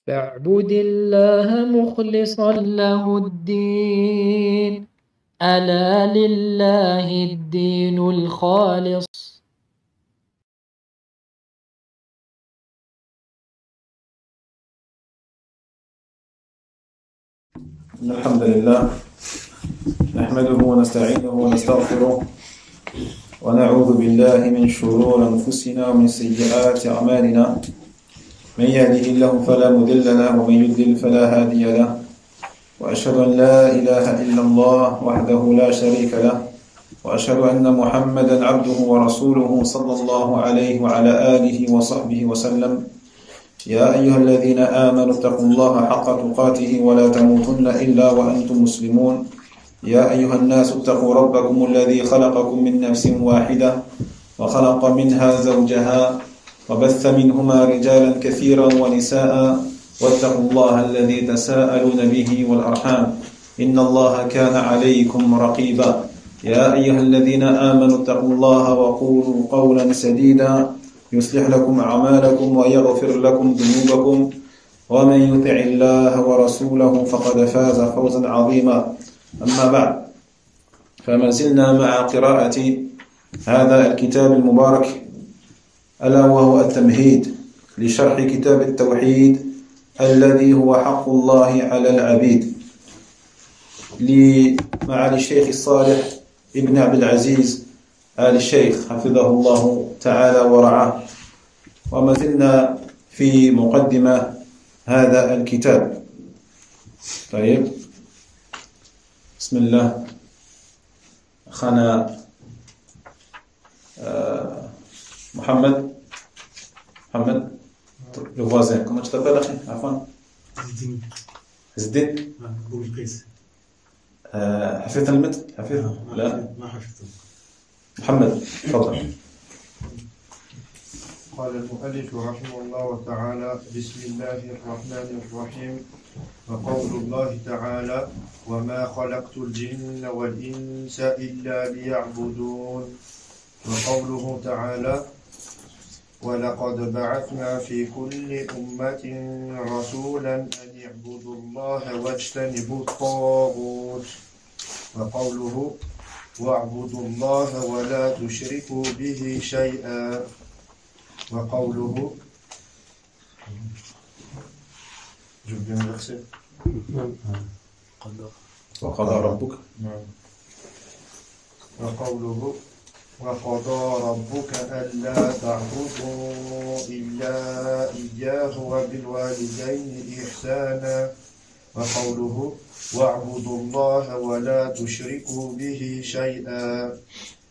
فاعبد الله مخلصا له الدين ألا لله الدين الخالص. الحمد لله نحمده ونستعينه ونستغفره ونعوذ بالله من شرور أنفسنا ومن سيئات أعمالنا. من يهده الله فلا مضل له ومن يضلل فلا هادي له، وأشهد أن لا إله إلا الله وحده لا شريك له، وأشهد أن محمدا عبده ورسوله صلى الله عليه وعلى آله وصحبه وسلم. يا أيها الذين آمنوا اتقوا الله حق تقاته ولا تموتن إلا وأنتم مسلمون. يا أيها الناس اتقوا ربكم الذي خلقكم من نفس واحدة وخلق منها زوجها وبث منهما رجالا كثيرا ونساء، واتقوا الله الذي تساءلون به والأرحام إن الله كان عليكم رقيبا. يا أيها الذين آمنوا اتقوا الله وقولوا قولا سديدا يصلح لكم أعمالكم ويغفر لكم ذنوبكم، ومن يطع الله ورسوله فقد فاز فوزا عظيما. أما بعد، فما زلنا مع قراءة هذا الكتاب المبارك ألا وهو التمهيد لشرح كتاب التوحيد الذي هو حق الله على العبيد لمعالي الشيخ الصالح ابن عبد العزيز آل الشيخ حفظه الله تعالى ورعاه. وما زلنا في مقدمة هذا الكتاب. طيب، بسم الله. أخانا محمد le voisin, comment tu t'appelles أخي؟ عفوا زدين. حفظت المتن؟ حفظت؟ لا ما حفظته. محمد تفضل. قال المؤلف رحمه الله تعالى: بسم الله الرحمن الرحيم. وقول الله تعالى: وما خلقت الجن والإنس إلا ليعبدون. وقوله تعالى: ولقد بعثنا في كل أمة رسولا أن يعبدوا الله واجتنبوا الطاغوت. وقوله: واعبدوا الله ولا تشركوا به شيئا. وقوله: وقضى ربك. وقوله: وقضى ربك ألا تعبدوا إلا إياه وبالوالدين إحسانا. وقوله: واعبدوا الله ولا تشركوا به شيئا.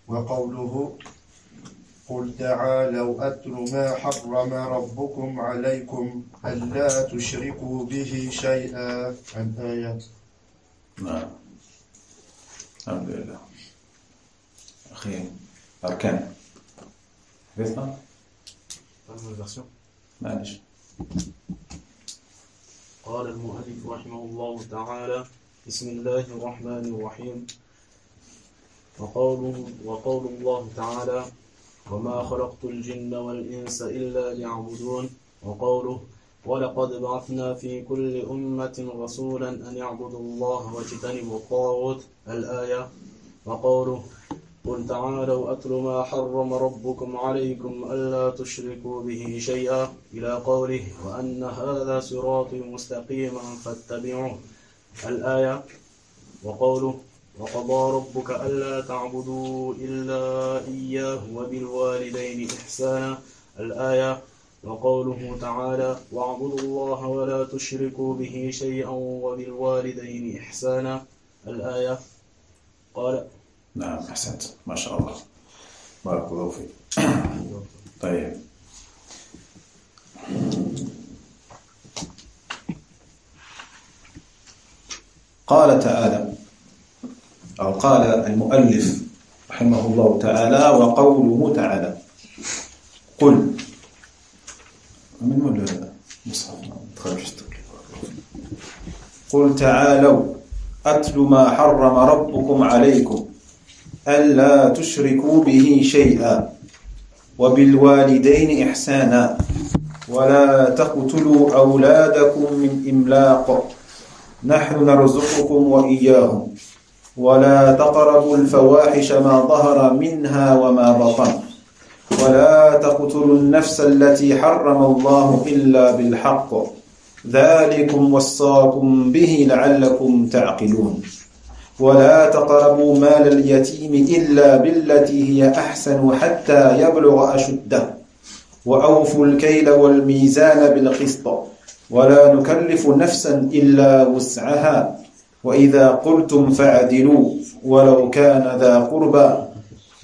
وقوله: قل تعالوا أتل ما حرم ربكم عليكم ألا تشركوا به شيئا. الآيات. نعم، الحمد لله. أخي أركان حفظنا؟ معلش. قال المؤلف رحمه الله تعالى: بسم الله الرحمن الرحيم. وقول الله تعالى: وما خلقت الجن والإنس إلا ليعبدون. وقوله: ولقد بعثنا في كل أمة رسولا أن يعبدوا الله واجتنبوا الطاغوت. الآية. وقوله: قل تعالوا أتل ما حرم ربكم عليكم ألا تشركوا به شيئا إلى قوله: وأن هذا صراطي مستقيما فاتبعوه. الآية. وقوله: وقضى ربك ألا تعبدوا إلا إياه وبالوالدين إحسانا. الآية. وقوله تعالى: واعبدوا الله ولا تشركوا به شيئا وبالوالدين إحسانا. الآية. قال. نعم، أحسنت، ما شاء الله، بارك الله فيك. طيب، قال تعالى، أو قال المؤلف رحمه الله تعالى: وقوله تعالى. قل من ولا مصحف؟ قل تعالوا أتل ما حرم ربكم عليكم ألا تشركوا به شيئا وبالوالدين إحسانا ولا تقتلوا أولادكم من إملاق نحن نرزقكم وإياهم ولا تقربوا الفواحش ما ظهر منها وما بطن ولا تقتلوا النفس التي حرم الله إلا بالحق ذلكم وصاكم به لعلكم تعقلون ولا تقربوا مال اليتيم إلا بالتي هي أحسن حتى يبلغ أشده وأوفوا الكيل والميزان بالقسط ولا نكلف نفسا إلا وسعها وإذا قلتم فاعدلوا ولو كان ذا قربى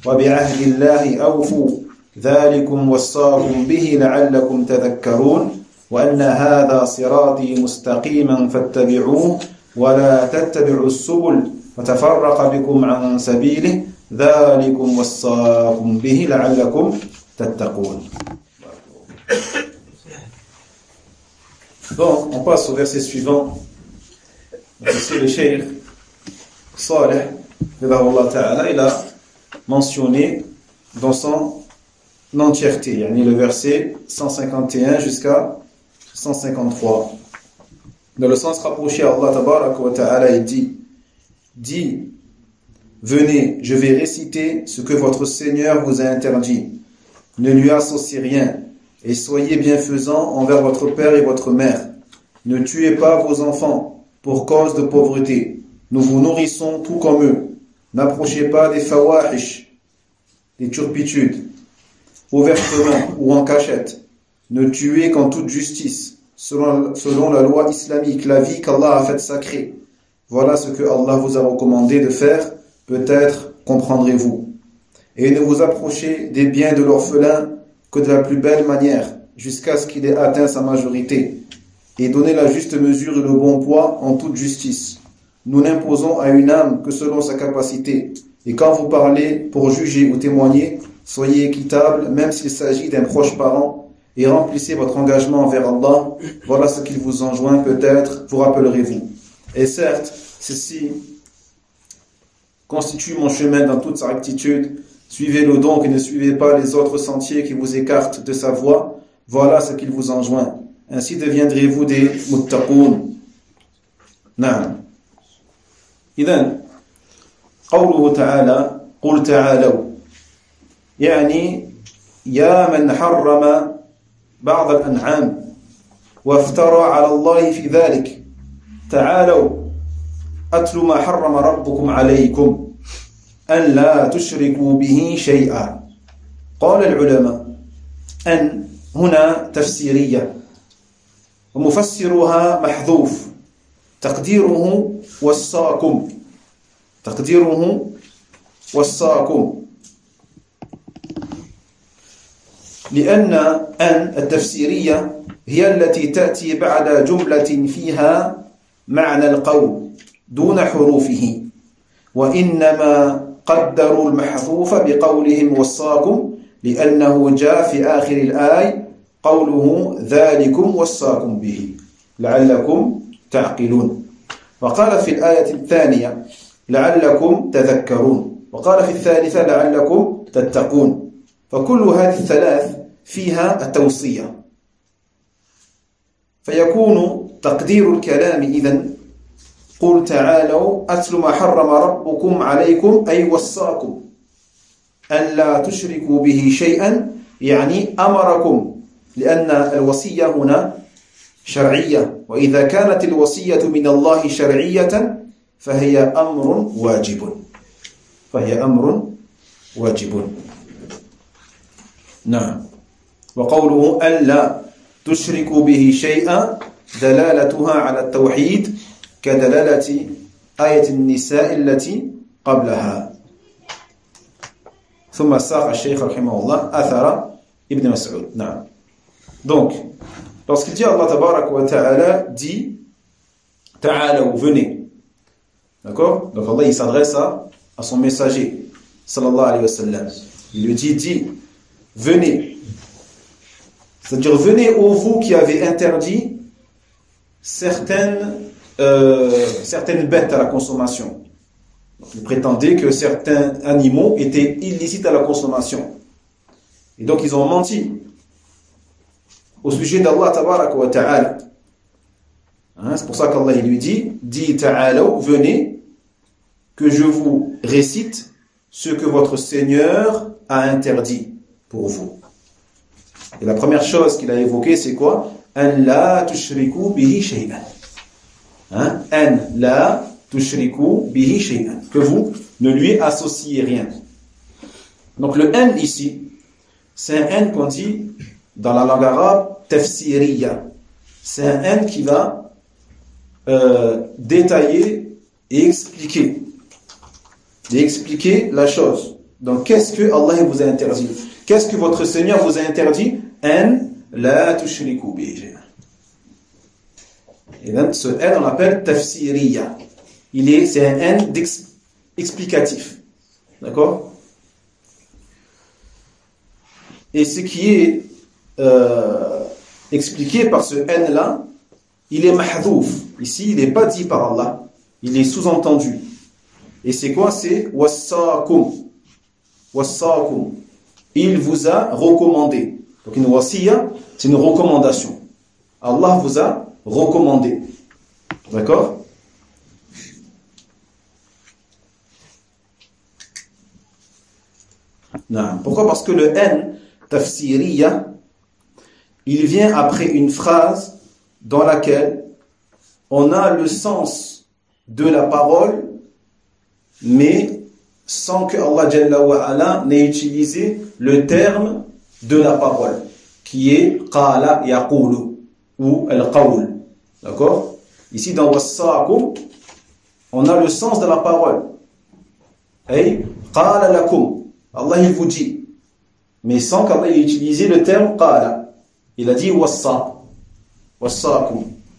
وبعهد الله أوفوا ذلكم وصاكم به لعلكم تذكرون وأن هذا صراطي مستقيما فاتبعوه ولا تتبعوا السبل فتفرق بكم عن سبيله ذلكم وصاكم به لعلكم تتقون. Donc, on passe au verset suivant. C'est le cheikh Saleh, il a mentionné dans son entièreté, le verset 151 jusqu'à 153. Dans le sens rapproché, Allah Tabaraka wa Ta'ala dit, venez, je vais réciter ce que votre Seigneur vous a interdit. Ne lui associez rien et soyez bienfaisants envers votre père et votre mère. Ne tuez pas vos enfants pour cause de pauvreté. Nous vous nourrissons tout comme eux. N'approchez pas des fawahish, des turpitudes, ouvertement ou en cachette. Ne tuez qu'en toute justice, selon la loi islamique, la vie qu'Allah a faite sacrée. Voilà ce que Allah vous a recommandé de faire, peut-être comprendrez-vous. Et ne vous approchez des biens de l'orphelin que de la plus belle manière, jusqu'à ce qu'il ait atteint sa majorité. Et donnez la juste mesure et le bon poids en toute justice. Nous n'imposons à une âme que selon sa capacité. Et quand vous parlez pour juger ou témoigner, soyez équitable, même s'il s'agit d'un proche parent, et remplissez votre engagement envers Allah. Voilà ce qu'il vous enjoint, peut-être vous rappellerez-vous. Et certes, ceci constitue mon chemin dans toute sa rectitude. Suivez-le donc et ne suivez pas les autres sentiers qui vous écartent de sa voie. Voilà ce qu'il vous enjoint. Ainsi deviendrez-vous des muttaqoun. Naam. إذن قوله تعالى قل تعالوا يعني يا من حرم بعض الأنعام وافترى على الله في ذلك تعالوا أتل ما حرم ربكم عليكم أن لا تشركوا به شيئا. قال العلماء أن هنا تفسيرية ومفسرها محذوف تقديره وصاكم لأن أن التفسيرية هي التي تأتي بعد جملة فيها معنى القول دون حروفه وإنما قدروا المحذوف بقولهم وصاكم لأنه جاء في آخر الآية قوله ذلكم وصاكم به لعلكم تعقلون. وقال في الآية الثانية لعلكم تذكرون وقال في الثالثة لعلكم تتقون. فكل هذه الثلاث فيها التوصية فيكون تقدير الكلام إذن قل تعالوا أتل ما حرم ربكم عليكم أي وصاكم أن لا تشركوا به شيئا يعني أمركم لأن الوصية هنا شرعية وإذا كانت الوصية من الله شرعية فهي أمر واجب. نعم. وقوله أن لا تشركوا به شيئا دلالتها على التوحيد كدلالة آية النساء التي قبلها. ثم ساق الشيخ رحمه الله أثر ابن مسعود. نعم. Donc, lorsqu'il dit Allah Tabaraka wa Ta'ala dit Ta'alaw, venez. D'accord? Donc Allah il s'adresse à son messager sallallahu alayhi wa sallam. Il lui dit venez. C'est-à-dire venez ô vous qui avez interdit certaines bêtes à la consommation. Donc, ils prétendaient que certains animaux étaient illicites à la consommation. Et donc ils ont menti. au sujet d'Allah tabaraka wa ta'ala. Hein, c'est pour ça qu'Allah lui dit ta'alaw, venez, que je vous récite ce que votre Seigneur a interdit pour vous. Et la première chose qu'il a évoquée, c'est quoi? An la tushriku bihi shay'an. Hein? An la tushriku bihi shay'an. Que vous ne lui associez rien. Donc le an ici, c'est un an qu'on dit dans la langue arabe tafsiriya. C'est un an qui va détailler et expliquer la chose. Donc qu'est-ce que Allah vous a interdit? Qu'est-ce que votre Seigneur vous a interdit? An la tushriku bihi shay'an. Et donc ce an on l'appelle tafsiriya. C'est un an explicatif. D'accord? Et ce qui est expliqué par ce n là, il est mahdhouf. Ici, il n'est pas dit par Allah, il est sous-entendu. Et c'est quoi? C'est wassaakum. Wassaakum. Il vous a recommandé. Donc une wasiya, c'est une recommandation. Allah vous a recommandé. D'accord? Non. Pourquoi? Parce que le n tafsiriya, il vient après une phrase dans laquelle on a le sens de la parole, mais sans que Allah Jalla wa Ala n'ait utilisé le terme de la parole, qui est qala yaqulu ou al-qawl. D'accord? Ici dans wassaakum, on a le sens de la parole. Ay qala lakum. Allah il vous dit, mais sans qu'Allah ait utilisé le terme qala. Il a dit wassaakum.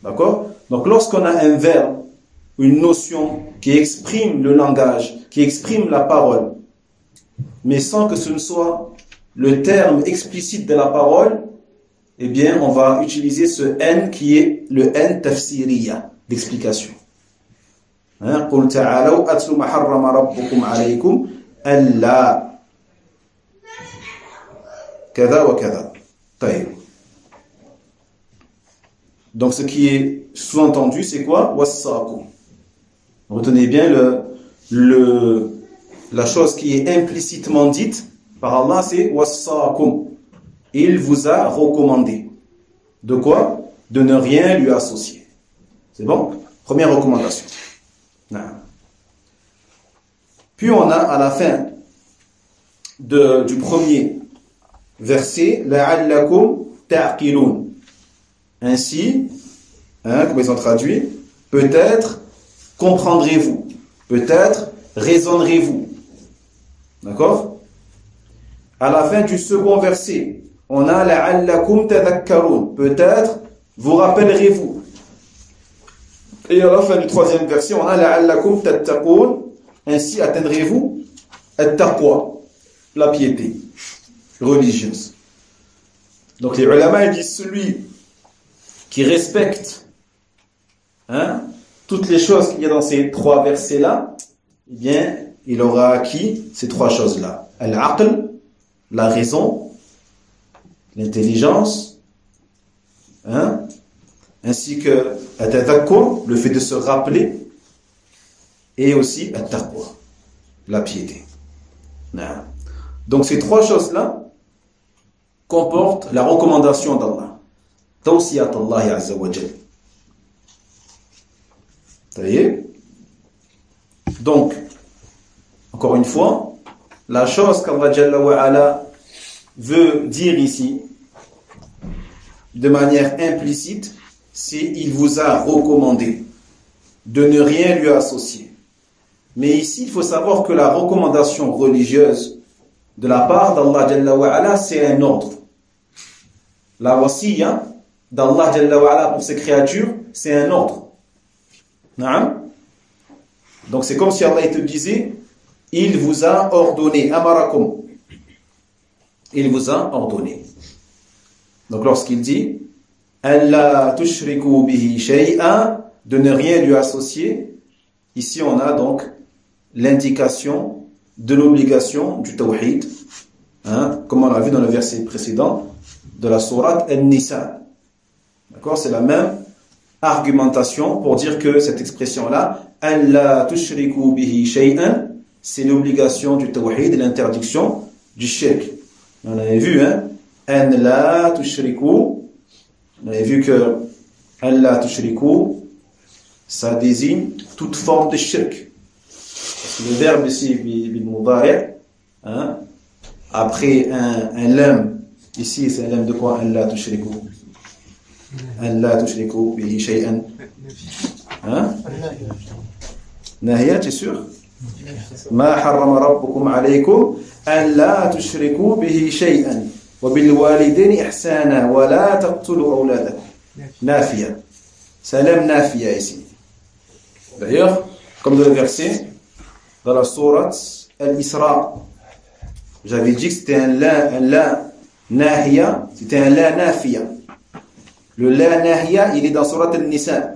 D'accord? Donc lorsqu'on a un verbe, une notion qui exprime le langage, qui exprime la parole, mais sans que ce ne soit le terme explicite de la parole, eh bien on va utiliser ce n qui est le n tafsiriya, d'explication. Qul ta'alaw atlu ma harrama rabbukum alaykum alla kada wa kada. Taïb. Donc ce qui est sous-entendu, c'est quoi? Wassaakum. Retenez bien la chose qui est implicitement dite par Allah, c'est wassaakum. Il vous a recommandé. De quoi? De ne rien lui associer. C'est bon? Première recommandation. Non. Puis on a à la fin du premier verset la'allakum ta'qilun. Ainsi, comme ils ont traduit, peut-être comprendrez-vous, peut-être raisonnerez-vous. D'accord? À la fin du second verset, on a la'allakum tadhakkarun, peut-être vous rappellerez-vous. Et à la fin du troisième verset, on a la'allakum tattaqun, ainsi atteindrez-vous at-taqwa, la piété religieuse. Donc les ulama ils disent celui qui respecte toutes les choses qu'il y a dans ces trois versets-là, eh bien, il aura acquis ces trois choses-là. Al-aql, la raison, l'intelligence, ainsi que at-tadhakkur, le fait de se rappeler, et aussi at-taqwa, la piété. Donc ces trois choses-là comportent la recommandation d'Allah. Tawsiyat Allah Azza wa Jal. Donc, encore une fois, la chose qu'Allah Jalla wa Ala veut dire ici, de manière implicite, c'est il vous a recommandé de ne rien lui associer. Mais ici, il faut savoir que la recommandation religieuse de la part d'Allah Jalla wa Ala, c'est un ordre. La wasiya d'Allah Jalla wa Ala pour ses créatures, c'est un ordre. Donc c'est comme si Allah te disait, il vous a ordonné, amarakum. Il vous a ordonné. Donc lorsqu'il dit, alla tushriku bihi shay'an, de ne rien lui associer, ici on a donc l'indication de l'obligation du tawhid, comme on l'a vu dans le verset précédent, de la sourate An-Nisa. D'accord? C'est la même argumentation pour dire que cette expression-là, an la tushriku bihi shay'an, c'est l'obligation du tawhid et l'interdiction du shirk. On avait vu, hein? An la tushriku, on avait vu que an la tushriku, ça désigne toute forme de shirk. Parce que le verbe ici, bil mudari', hein? Après un lam, ici c'est un lam de quoi? An la tushriku. أن لا تشركوا به شيئا ها ناهية tu es sûr ما حرم ربكم عليكم أن لا تشركوا به شيئا وبالوالدين إحسانا ولا تقتلوا أولادكم نافية سلام نافية ici d'ailleurs comme dans le verset dans la sourate Al-Isra j'avais dit que c'était un la nahiya, c'était un la nafiya. Le la nahiya, il est dans surat Al-Nisa.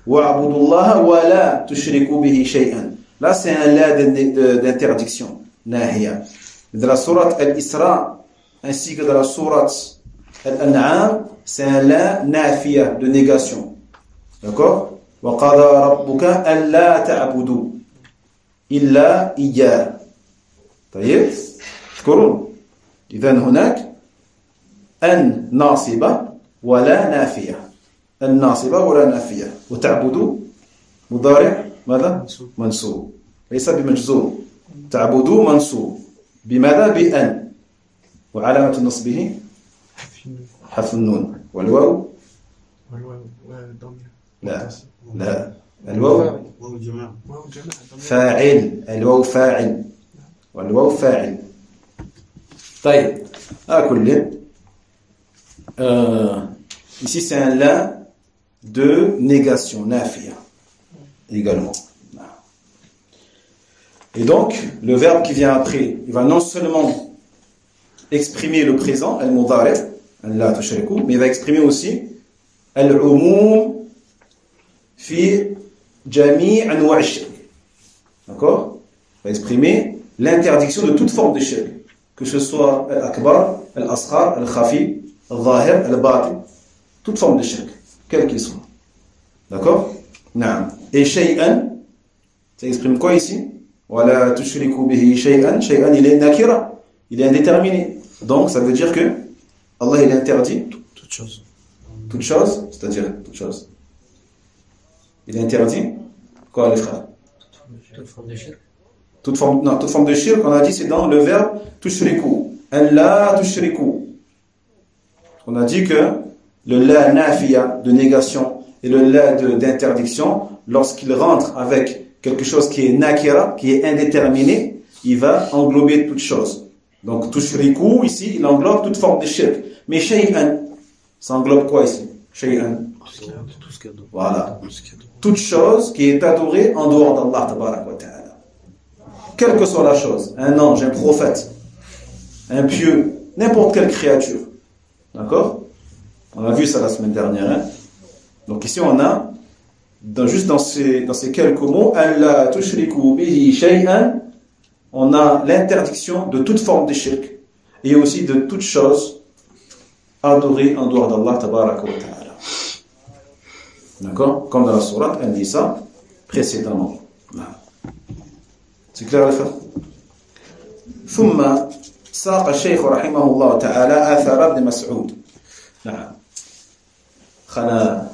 Wa'budullaha wa la tushriku bihi shay'an. Là, c'est un la d'interdiction. Nahiya. Dans la surat Al-Isra, ainsi que dans la surat Al-An'am, c'est un la nafiya, de négation. D'accord? Wa qada rabbuka an la ta'budu illa iyyah. طيب تذكرون إذا هناك أن ناصبة ولا نافية الناصبة ولا نافية وتعبدوا مضارع ماذا؟ منصوب ليس بمجزوم تعبدوا منصوب بماذا؟ بأن وعلامة نصبه حذف النون والواو لا لا الواو فاعل الواو فاعل والواو فاعل طيب كل ici c'est un la de négation nafiya également et donc le verbe qui vient après il va non seulement exprimer le présent al-mudari' la tushriku mais il va exprimer aussi al-umum fi jami' anwa' ash-shirk d'accord il va exprimer l'interdiction de toute forme de shirk que ce soit al-akbar al-asghar al-khafi al-zahir al-batin toute forme de shirk quel qu'il soit d'accord naam et shay'an ça exprime quoi ici wala tushriku bihi shay'an shay'an il est nakira il est indéterminé donc ça veut dire que Allah il interdit toute chose c'est-à-dire toute chose il interdit quoi les frères toute forme de shirk toute forme de shirk on a dit c'est dans le verbe tushriku an la tushriku on a dit que le la nafiya de négation et le la d'interdiction lorsqu'il rentre avec quelque chose qui est nakira qui est indéterminé il va englober toute chose donc tushriku ici il englobe toute forme de shirk mais shay'an ça englobe quoi ici shay'an voilà toute chose qui est adorée en dehors d'Allah tabarak wa ta'ala quelle que soit la chose un ange un prophète un pieux n'importe quelle créature d'accord on a vu ça la semaine dernière hein? Donc ici on a juste dans ces quelques mots alla tushriku bihi shay'an on a l'interdiction de toute forme de shirk et aussi de toute chose adorée en dehors d'Allah tabaraka wa ta'ala d'accord comme dans la sourate An-Nisa précédemment c'est clair les frères ثم ساق الشيخ رحمه الله تعالى آثار ابن مسعود نعم خنا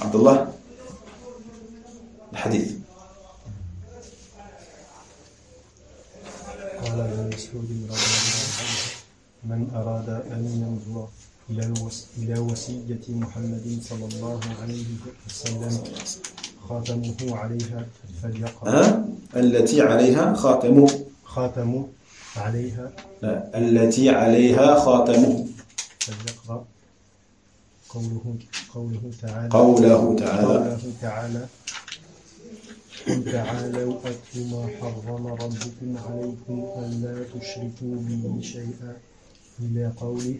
عبد الله الحديث قال ابن مسعود رضي الله عنه من أراد أن ينظر إلى وصية محمد صلى الله عليه وسلم خاتمه عليها فليقرأ التي عليها خاتمه عليها لا التي عليها خاتمه فليقرأ قوله تعالى قل تعالوا أتل ما حرم ربكم عليكم ألا تشركوا به شيئا إلى قوله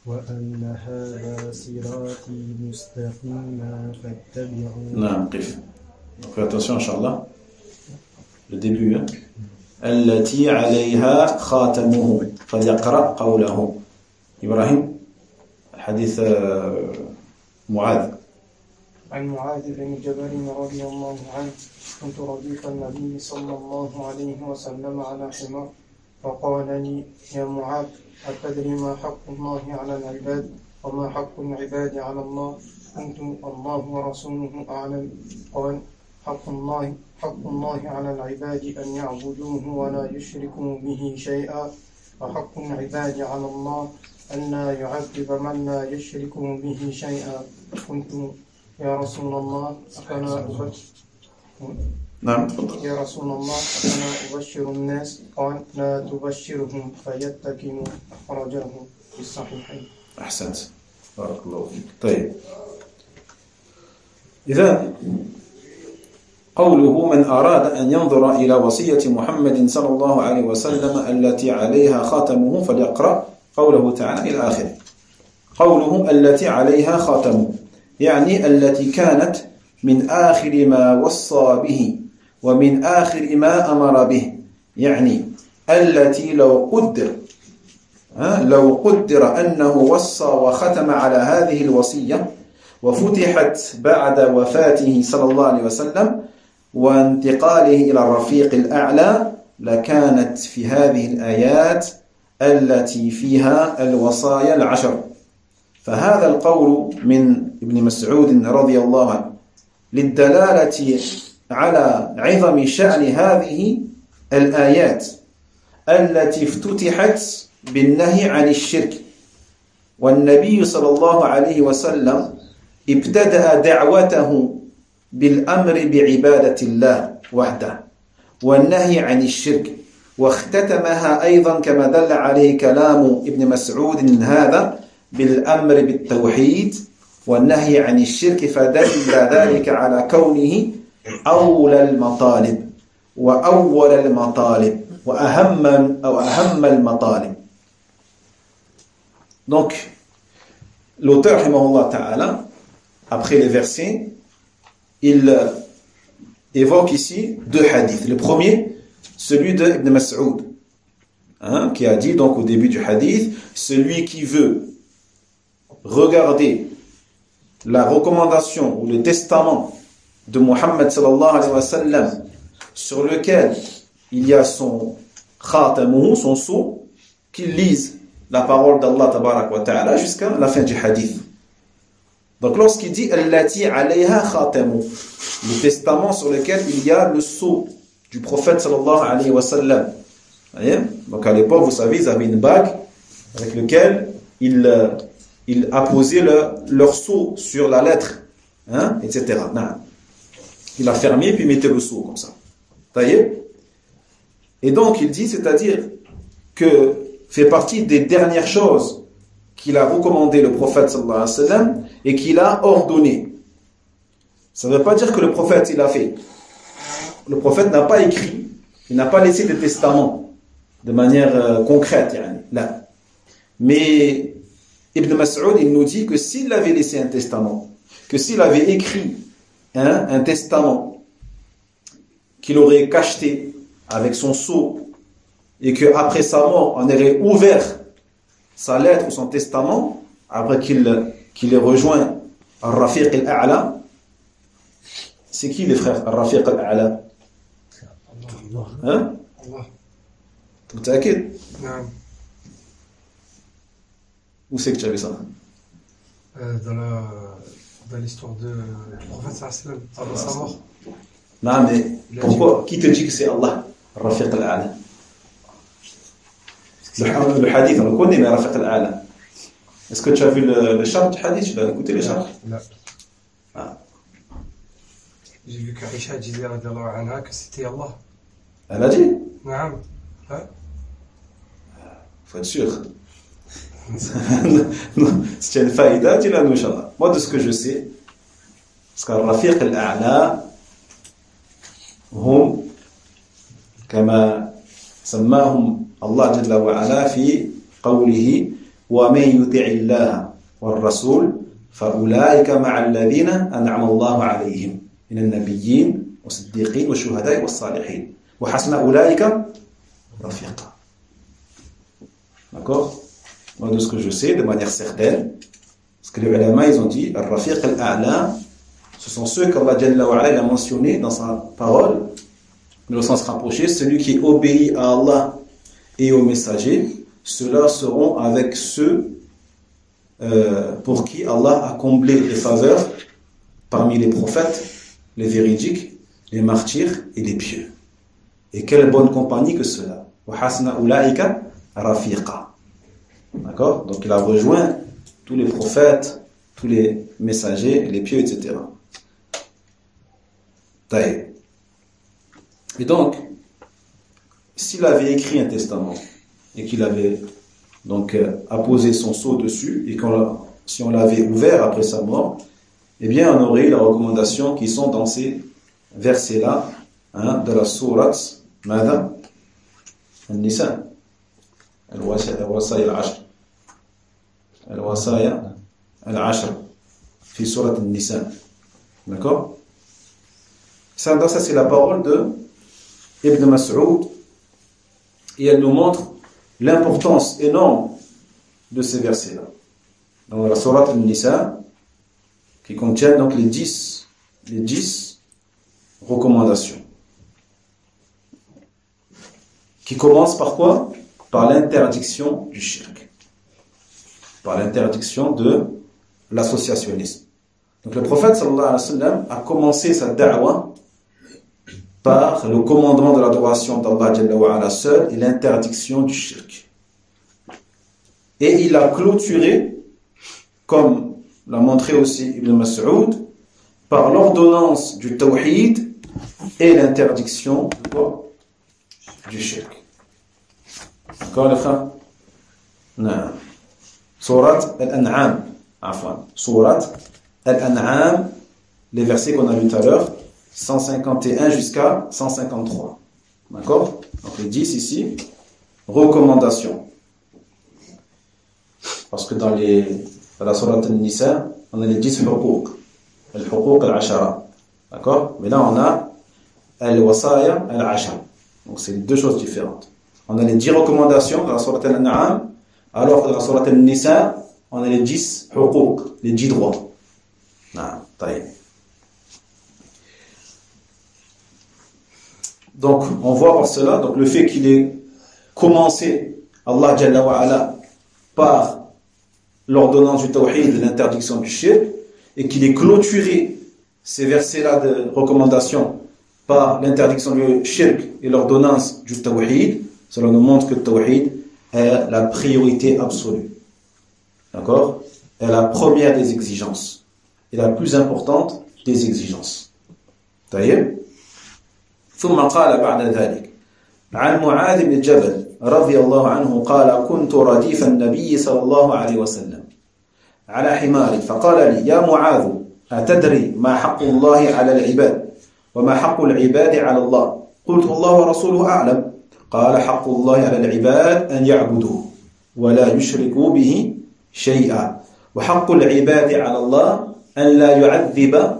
وأن هذا صراطي مستقيما فاتبعوه. نعم قف. Fais attention Inch'Allah. Le début hein. التي عليها خاتمه فليقرأ قوله إبراهيم حديث معاذ. عن معاذ بن جبل رضي الله عنه كنت رديف النبي صلى الله عليه وسلم على حمار فقال لي يا معاذ أتدري ما حق الله على العباد وما حق العباد على الله؟ قلت الله ورسوله أعلم. قال حق الله على العباد أن يعبدوه ولا يشركوا به شيئا وحق العباد على الله أن لا يعذب من لا يشرك به شيئا. قلت يا رسول الله أفلا أبشر نعم. يا رسول الله أفلا أبشر الناس؟ قال لا تبشرهم فيتكلوا. أخرجه في الصحيحين. أحسنت بارك الله فيك. طيب إذا قوله من أراد أن ينظر إلى وصية محمد صلى الله عليه وسلم التي عليها خاتمه فليقرأ قوله تعالى إلى آخره. قوله التي عليها خاتمه يعني التي كانت من آخر ما وصى به ومن آخر ما أمر به، يعني التي لو قدر أنه وصى وختم على هذه الوصية وفتحت بعد وفاته صلى الله عليه وسلم وانتقاله إلى الرفيق الأعلى لكانت في هذه الآيات التي فيها الوصايا العشر. فهذا القول من ابن مسعود رضي الله عنه للدلالة على عظم شأن هذه الآيات التي افتتحت بالنهي عن الشرك، والنبي صلى الله عليه وسلم ابتدأ دعوته بالأمر بعبادة الله وحده والنهي عن الشرك، واختتمها أيضا كما دل عليه كلام ابن مسعود هذا بالأمر بالتوحيد والنهي عن الشرك، فدل ذلك على كونه أولى المطالب وأول المطالب وأهم المطالب. Donc, l'auteur, rahimahullah ta'ala, après les versets, il évoque ici deux hadiths. Le premier, celui de Ibn Mas'ud, qui a dit donc au début du hadith, celui qui veut regarder la recommandation ou le testament de Muhammad sallallahu alayhi wa sallam sur lequel il y a son khatamuhu, son sceau, qu'il lise la parole d'Allah tabarak wa ta'ala jusqu'à la fin du hadith. Donc lorsqu'il dit allati alayha khatamu, le testament sur lequel il y a le sceau du prophète sallallahu alayhi wa sallam. Donc à l'époque, vous savez, ils avaient une bague avec laquelle il a posé leur sceau sur la lettre, etc. Il a fermé puis il mettait le sceau comme ça. Et donc il dit, c'est-à-dire que fait partie des dernières choses qu'il a recommandé le prophète sallallahu alayhi wa sallam et qu'il a ordonné. Ça ne veut pas dire que le prophète il a fait. Le prophète n'a pas écrit, il n'a pas laissé de testament de manière concrète. Là. Mais Ibn Mas'ud il nous dit que s'il avait laissé un testament, que s'il avait écrit un testament qu'il aurait cacheté avec son sceau et qu'après sa mort on aurait ouvert sa lettre ou son testament après qu'il ait rejoint Al-Rafiq al-A'la. C'est qui les frères Al-Rafiq al-A'la? Allah. Tu t'inquiètes? Où c'est que tu avais ça? Dans l'histoire du prophète sallallahu alayhi wa sallam, sa mort. Non, mais pourquoi? Qui te dit que c'est Allah? Al-Rafiq al-A'la. Le hadith, on le connaît, mais Al-Rafiq al-A'la. Est-ce que tu as vu le chant du hadith? Tu as écouté le chant? Non. J'ai vu qu'Aïcha disait que c'était Allah. Elle a dit? Non. Faut être sûr. Si tu as une faïda, dis-la nous, Inch'Allah. Moi, de ce que je sais, parce qu'Al-Rafiq al-A'la, هم كما سماهم الله جل وعلا في قوله ومن يطع الله والرسول فأولئك مع الذين أنعم الله عليهم من النبيين والصديقين والشهداء والصالحين وحسن أولئك رفيقا. D'accord? moi de ce que je sais, de manière certaine, parce que les ulama, ils ont dit, Al-Rafiq al-A'la, ce sont ceux qu'Allah Jalla wa Ala a mentionné dans sa parole, mais au sens rapproché, celui qui obéit à Allah et aux messagers, ceux-là seront avec ceux pour qui Allah a comblé les faveurs parmi les prophètes, les véridiques, les martyrs et les pieux. Et quelle bonne compagnie que cela. Wa hasna ulaika rafiqa. D'accord? Donc il a rejoint tous les prophètes, tous les messagers, les pieux, etc. Taïb. Et donc, s'il avait écrit un testament et qu'il avait donc apposé son sceau dessus et si on l'avait ouvert après sa mort, eh bien on aurait eu la recommandation qui sont dans ces versets-là de la sourate Mada An-Nisa Al-Wasaya Al-Ashr Al-Wasaya Al-Ashr fi sourate An-Nisa. D'accord? Ça c'est la parole de Ibn Mas'ud et elle nous montre l'importance énorme de ces versets-là. Dans la sourate An-Nisa qui contient donc les 10 recommandations. Qui commencent par quoi? Par l'interdiction du shirk. Par l'interdiction de l'associationnisme. Donc le prophète sallallahu alayhi wa sallam a commencé sa da'wa par le commandement de l'adoration d'Allah Jalla wa Ala seul et l'interdiction du shirk. Et il a clôturé, comme l'a montré aussi Ibn Mas'ud, par l'ordonnance du tawhid et l'interdiction du shirk. D'accord les frères? Non. Surat Al-An'am. Surat Al-An'am, les versets qu'on a vus tout à l'heure, 151 jusqu'à 153. D'accord? Donc les 10 ici, recommandations. Parce que dans la Surat Al-Nisa, on a les 10 huquq. Al-huquq al-ashara. D'accord? Mais là, on a al-wasaya al-ashara. Donc c'est deux choses différentes. On a les 10 recommandations dans la Surat Al-An'am, alors que dans la Surat Al-Nisa, on a les 10 huquq, les 10 droits. Donc, on voit par cela, donc le fait qu'il ait commencé, Allah Jalla wa Ala, par l'ordonnance du tawhid et l'interdiction du shirk, et qu'il ait clôturé ces versets-là de recommandation par l'interdiction du shirk et l'ordonnance du tawhid, cela nous montre que le tawhid est la priorité absolue. D'accord? Est la première des exigences et la plus importante des exigences. طيب ثم قال بعد ذلك عن معاذ بن جبل رضي الله عنه قال كنت رديف النبي صلى الله عليه وسلم على حمار فقال لي يا معاذ أتدري ما حق الله على العباد وما حق العباد على الله قلت الله ورسوله أعلم قال حق الله على العباد أن يعبدوه ولا يشركوا به شيئا وحق العباد على الله أن لا يعذب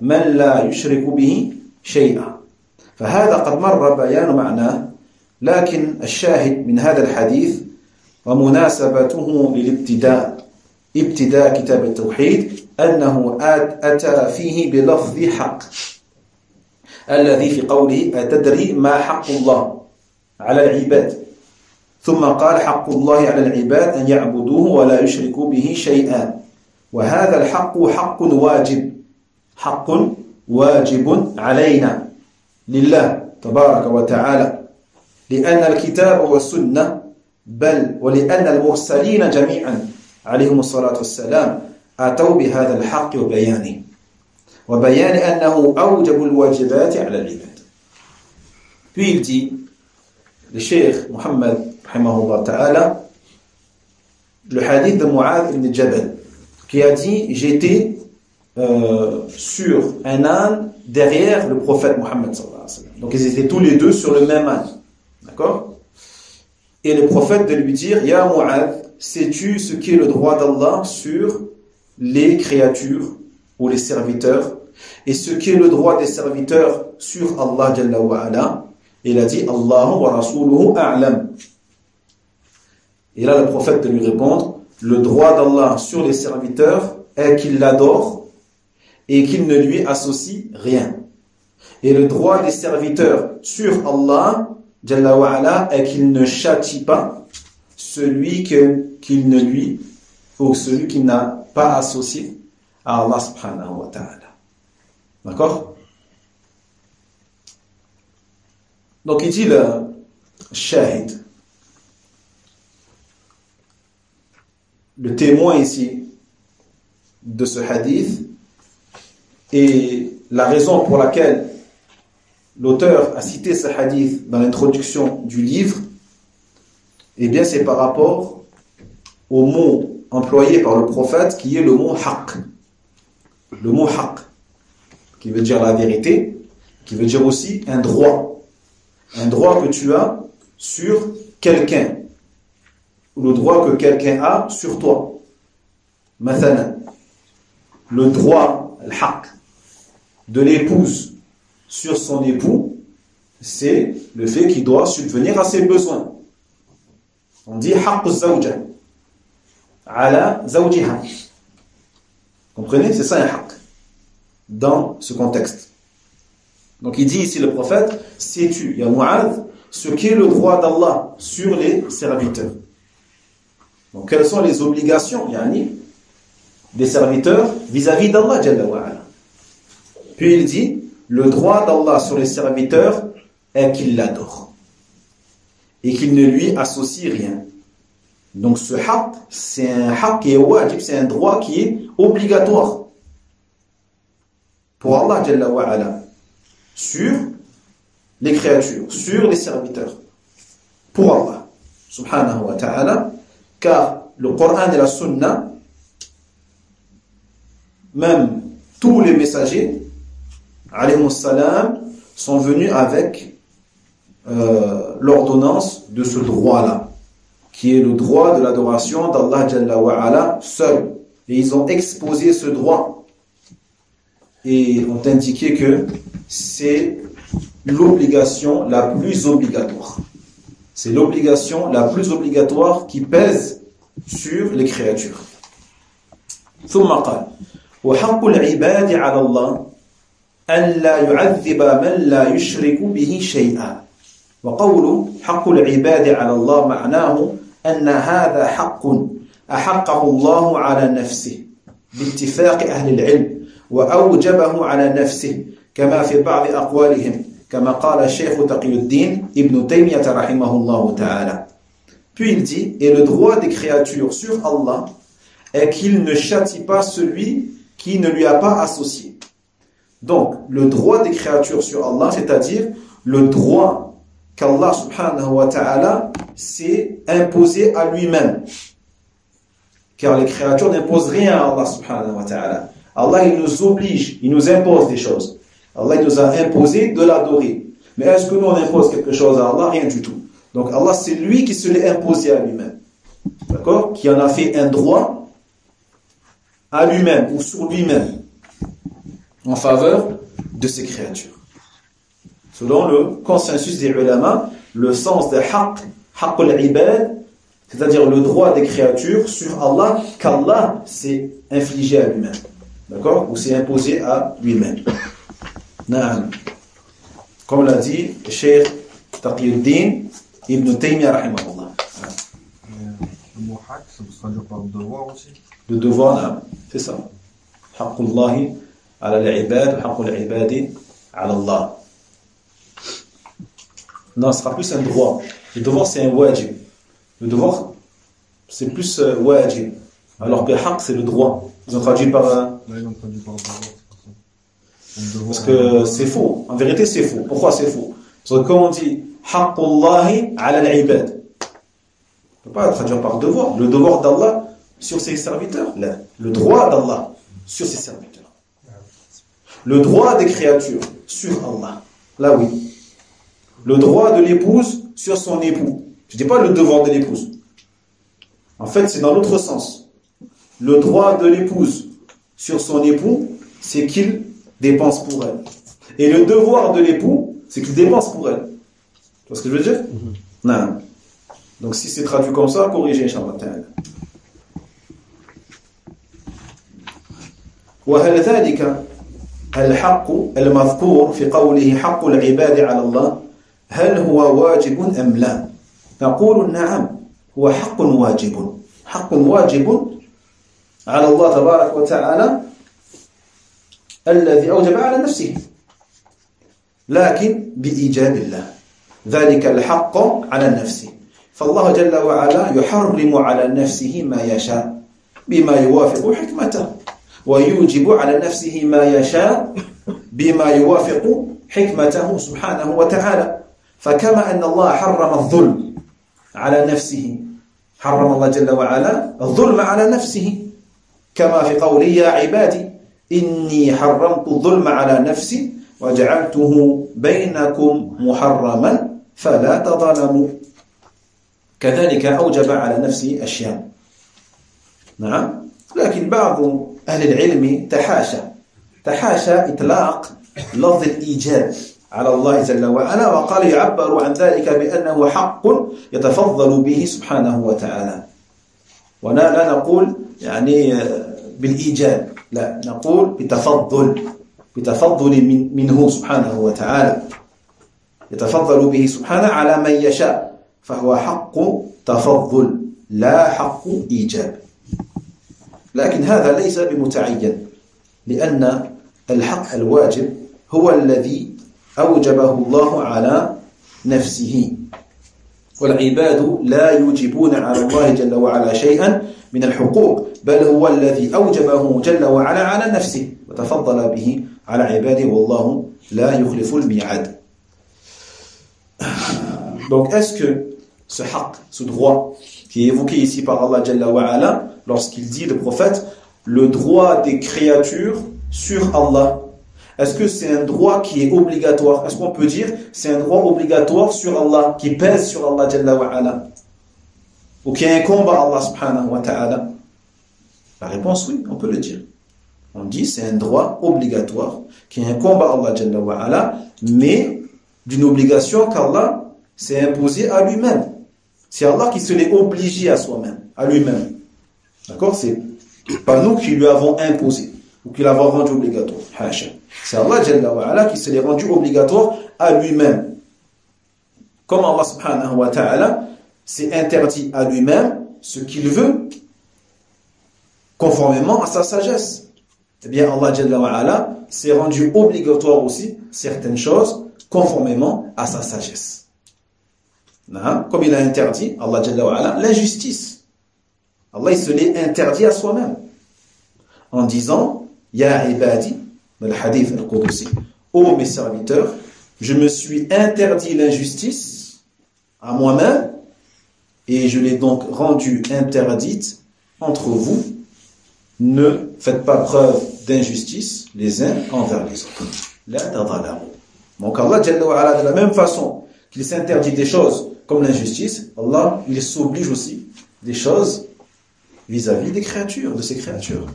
من لا يشرك به شيئا فهذا قد مر بيان معناه لكن الشاهد من هذا الحديث ومناسبته للابتداء ابتداء كتاب التوحيد أنه أتى فيه بلفظ حق الذي في قوله أتدري ما حق الله على العباد ثم قال حق الله على العباد أن يعبدوه ولا يشركوا به شيئا وهذا الحق حق واجب علينا لله تبارك وتعالى لأن الكتاب والسنة بل ولأن المرسلين جميعا عليهم الصلاة والسلام أتوا بهذا الحق وبيان أنه أوجب الواجبات على العباد. Puis il dit, le Cheikh Muhammad rahimahullah ta'ala, le hadith de Mu'adh ibn Jabal, qui a dit, j'étais sur un âne derrière le prophète Muhammad sallallahu alayhi wa sallam. Donc ils étaient tous les deux sur le même âne. D'accord? Et le prophète de lui dire, Ya Mu'adh, sais-tu ce qu'est le droit d'Allah sur les créatures ou les serviteurs et ce qu'est le droit des serviteurs sur Allah Jalla wa Ala? Il a dit, Allahu wa rasuluhu a'lam. Et là, le prophète de lui répondre, le droit d'Allah sur les serviteurs est qu'il l'adore et qu'il ne lui associe rien. Et le droit des serviteurs sur Allah, Jalla wa ala, est qu'il ne châtie pas celui qu'il ne lui, ou celui qui n'a pas associé à Allah subhanahu wa ta'ala. D'accord? Donc il dit le shahid, le témoin ici de ce hadith, et la raison pour laquelle l'auteur a cité ce hadith dans l'introduction du livre, eh bien c'est par rapport au mot employé par le prophète qui est le mot haqq. Le mot haqq, qui veut dire la vérité, qui veut dire aussi un droit. Un droit que tu as sur quelqu'un, ou le droit que quelqu'un a sur toi. Mathalan, le droit, le haqq, de l'épouse sur son époux, c'est le fait qu'il doit subvenir à ses besoins. On dit haqq zawja ala zawjiha. Comprenez? C'est ça un haqq dans ce contexte. Donc il dit ici le prophète, sais-tu, ya Mu'adh, ce qu'est le droit d'Allah sur les serviteurs? Donc quelles sont les obligations, yani, des serviteurs vis-à-vis d'Allah Jalla wa ala? Puis il dit, le droit d'Allah sur les serviteurs est qu'il l'adore et qu'il ne lui associe rien. Donc ce haqq, c'est un haqq qui est wajib, c'est un droit qui est obligatoire pour Allah Jalla wa ala, sur les créatures, sur les serviteurs, pour Allah subhanahu wa ta'ala, car le Coran et la Sunna, même tous les messagers alayhimus salam, sont venus avec l'ordonnance de ce droit-là, qui est le droit de l'adoration d'Allah Jalla wa ala seul. Et ils ont exposé ce droit et ont indiqué que c'est l'obligation la plus obligatoire. C'est l'obligation la plus obligatoire qui pèse sur les créatures. ثم قال وحق العباد على الله أن لا يعذب من لا يشرك به شيئا. وقول حق العباد على الله معناه أن هذا حق أحقه الله على نفسه باتفاق أهل العلم وأوجبه على نفسه كما في بعض أقوالهم كما قال الشيخ تقي الدين ابن تيمية رحمه الله تعالى. Puis il dit, et le droit des créatures sur Allah est qu'il ne châtie pas celui qui ne lui a pas associé. Donc, le droit des créatures sur Allah, c'est-à-dire le droit qu'Allah subhanahu wa ta'ala s'est imposé à lui-même. Car les créatures n'imposent rien à Allah subhanahu wa ta'ala. Allah, il nous oblige, il nous impose des choses. Allah, il nous a imposé de l'adorer. Mais est-ce que nous, on impose quelque chose à Allah? Rien du tout. Donc, Allah, c'est lui qui se l'est imposé à lui-même. D'accord? Qui en a fait un droit à lui-même ou sur lui-même en faveur de ses créatures. Selon le consensus des ulama, le sens de haqq, haqq al-ibad, c'est-à-dire le droit des créatures sur Allah, qu'Allah s'est infligé à lui-même. D'accord? Ou s'est imposé à lui-même. Naam. Comme l'a dit Cheikh Taqiyuddin Ibn Taymiyyah rahimahullah. Le mot haqq, ça peut se traduire par devoir aussi. Le devoir, naam, c'est ça. Haqqullahi ala al-ibad, haqqul ibadi ala Allah. Non, ce sera plus un droit. Le devoir, c'est un wajib. Le devoir, c'est plus wajib. Alors que haqq, c'est le droit. Ils ont traduit par... Là, ils ont traduit par devoir, c'est pour ça. Parce que c'est faux. En vérité, c'est faux. Pourquoi c'est faux? Parce que quand on dit haqqullahi ala al-ibad, on ne peut pas traduire par devoir. Le devoir d'Allah sur ses serviteurs. Là. Le droit d'Allah sur ses serviteurs. Le droit des créatures sur Allah. Là, oui. Le droit de l'épouse sur son époux. Je ne dis pas le devoir de l'épouse. En fait, c'est dans l'autre sens. Le droit de l'épouse sur son époux, c'est qu'il dépense pour elle. Et le devoir de l'époux, c'est qu'il dépense pour elle. Tu vois ce que je veux dire? Non. Donc si c'est traduit comme ça, corrigez, Inch'Allah ta'ala. وهل ذلك الحق المذكور في قوله حق العباد على الله هل هو واجب أم لا؟ نقول نعم، هو حق واجب، حق واجب على الله تبارك وتعالى الذي أوجب على نفسه، لكن بإيجاب الله، ذلك الحق على نفسه. فالله جل وعلا يحرم على نفسه ما يشاء بما يوافق حكمته، ويوجب على نفسه ما يشاء بما يوافق حكمته سبحانه وتعالى. فكما أن الله حرم الظلم على نفسه، حرم الله جل وعلا الظلم على نفسه، كما في قوله يا عبادي إني حرمت الظلم على نفسي وجعلته بينكم محرما فلا تظلموا. كذلك أوجب على نفسه أشياء. نعم، لكن بعض أهل العلم تحاشى إطلاق لفظ الإيجاب على الله جل وعلا، وقال يعبر عن ذلك بأنه حق يتفضل به سبحانه وتعالى. ولا نقول يعني بالإيجاب، لا، نقول بتفضل منه سبحانه وتعالى، يتفضل به سبحانه على من يشاء، فهو حق تفضل لا حق إيجاب. لكن هذا ليس بمتعين، لأن الحق الواجب هو الذي أوجبه الله على نفسه، والعباد لا يوجبون على الله جل وعلا شيئا من الحقوق، بل هو الذي أوجبه جل وعلا على نفسه وتفضل به على عباده، والله لا يخلف الميعاد. Donc est-ce que ce haqq, ce droit qui est évoqué ici par Allah Jalla wa Ala, lorsqu'il dit, le prophète, le droit des créatures sur Allah, est-ce que c'est un droit qui est obligatoire? Est-ce qu'on peut dire c'est un droit obligatoire sur Allah, qui pèse sur Allah Jalla wa Ala, ou qui incombe à Allah subhanahu wa ta'ala? La réponse, oui, on peut le dire. On dit c'est un droit obligatoire qui incombe à Allah Jalla wa Ala, mais d'une obligation qu'Allah s'est imposée à lui-même. C'est Allah qui se l'est obligé à soi-même, à lui-même. D'accord? C'est pas nous qui lui avons imposé ou qui l'avons rendu obligatoire. C'est Allah Jalla wa Ala qui se l'est rendu obligatoire à lui-même. Comme Allah subhanahu wa ta'ala s'est interdit à lui-même ce qu'il veut conformément à sa sagesse. Eh bien Allah Jalla wa Ala s'est rendu obligatoire aussi certaines choses conformément à sa sagesse. Comme il a interdit, Allah Jalla wa Ala, l'injustice. Allah il se l'est interdit à soi-même en disant Ya ibadi, dans le hadith al-Qudusi, ô mes serviteurs, je me suis interdit l'injustice à moi-même et je l'ai donc rendue interdite entre vous. Ne faites pas preuve d'injustice les uns envers les autres. La tadalamu. Donc Allah Jalla wa Ala, de la même façon qu'il s'interdit des choses comme l'injustice, Allah il s'oblige aussi des choses vis-à-vis des créatures, de ses créatures.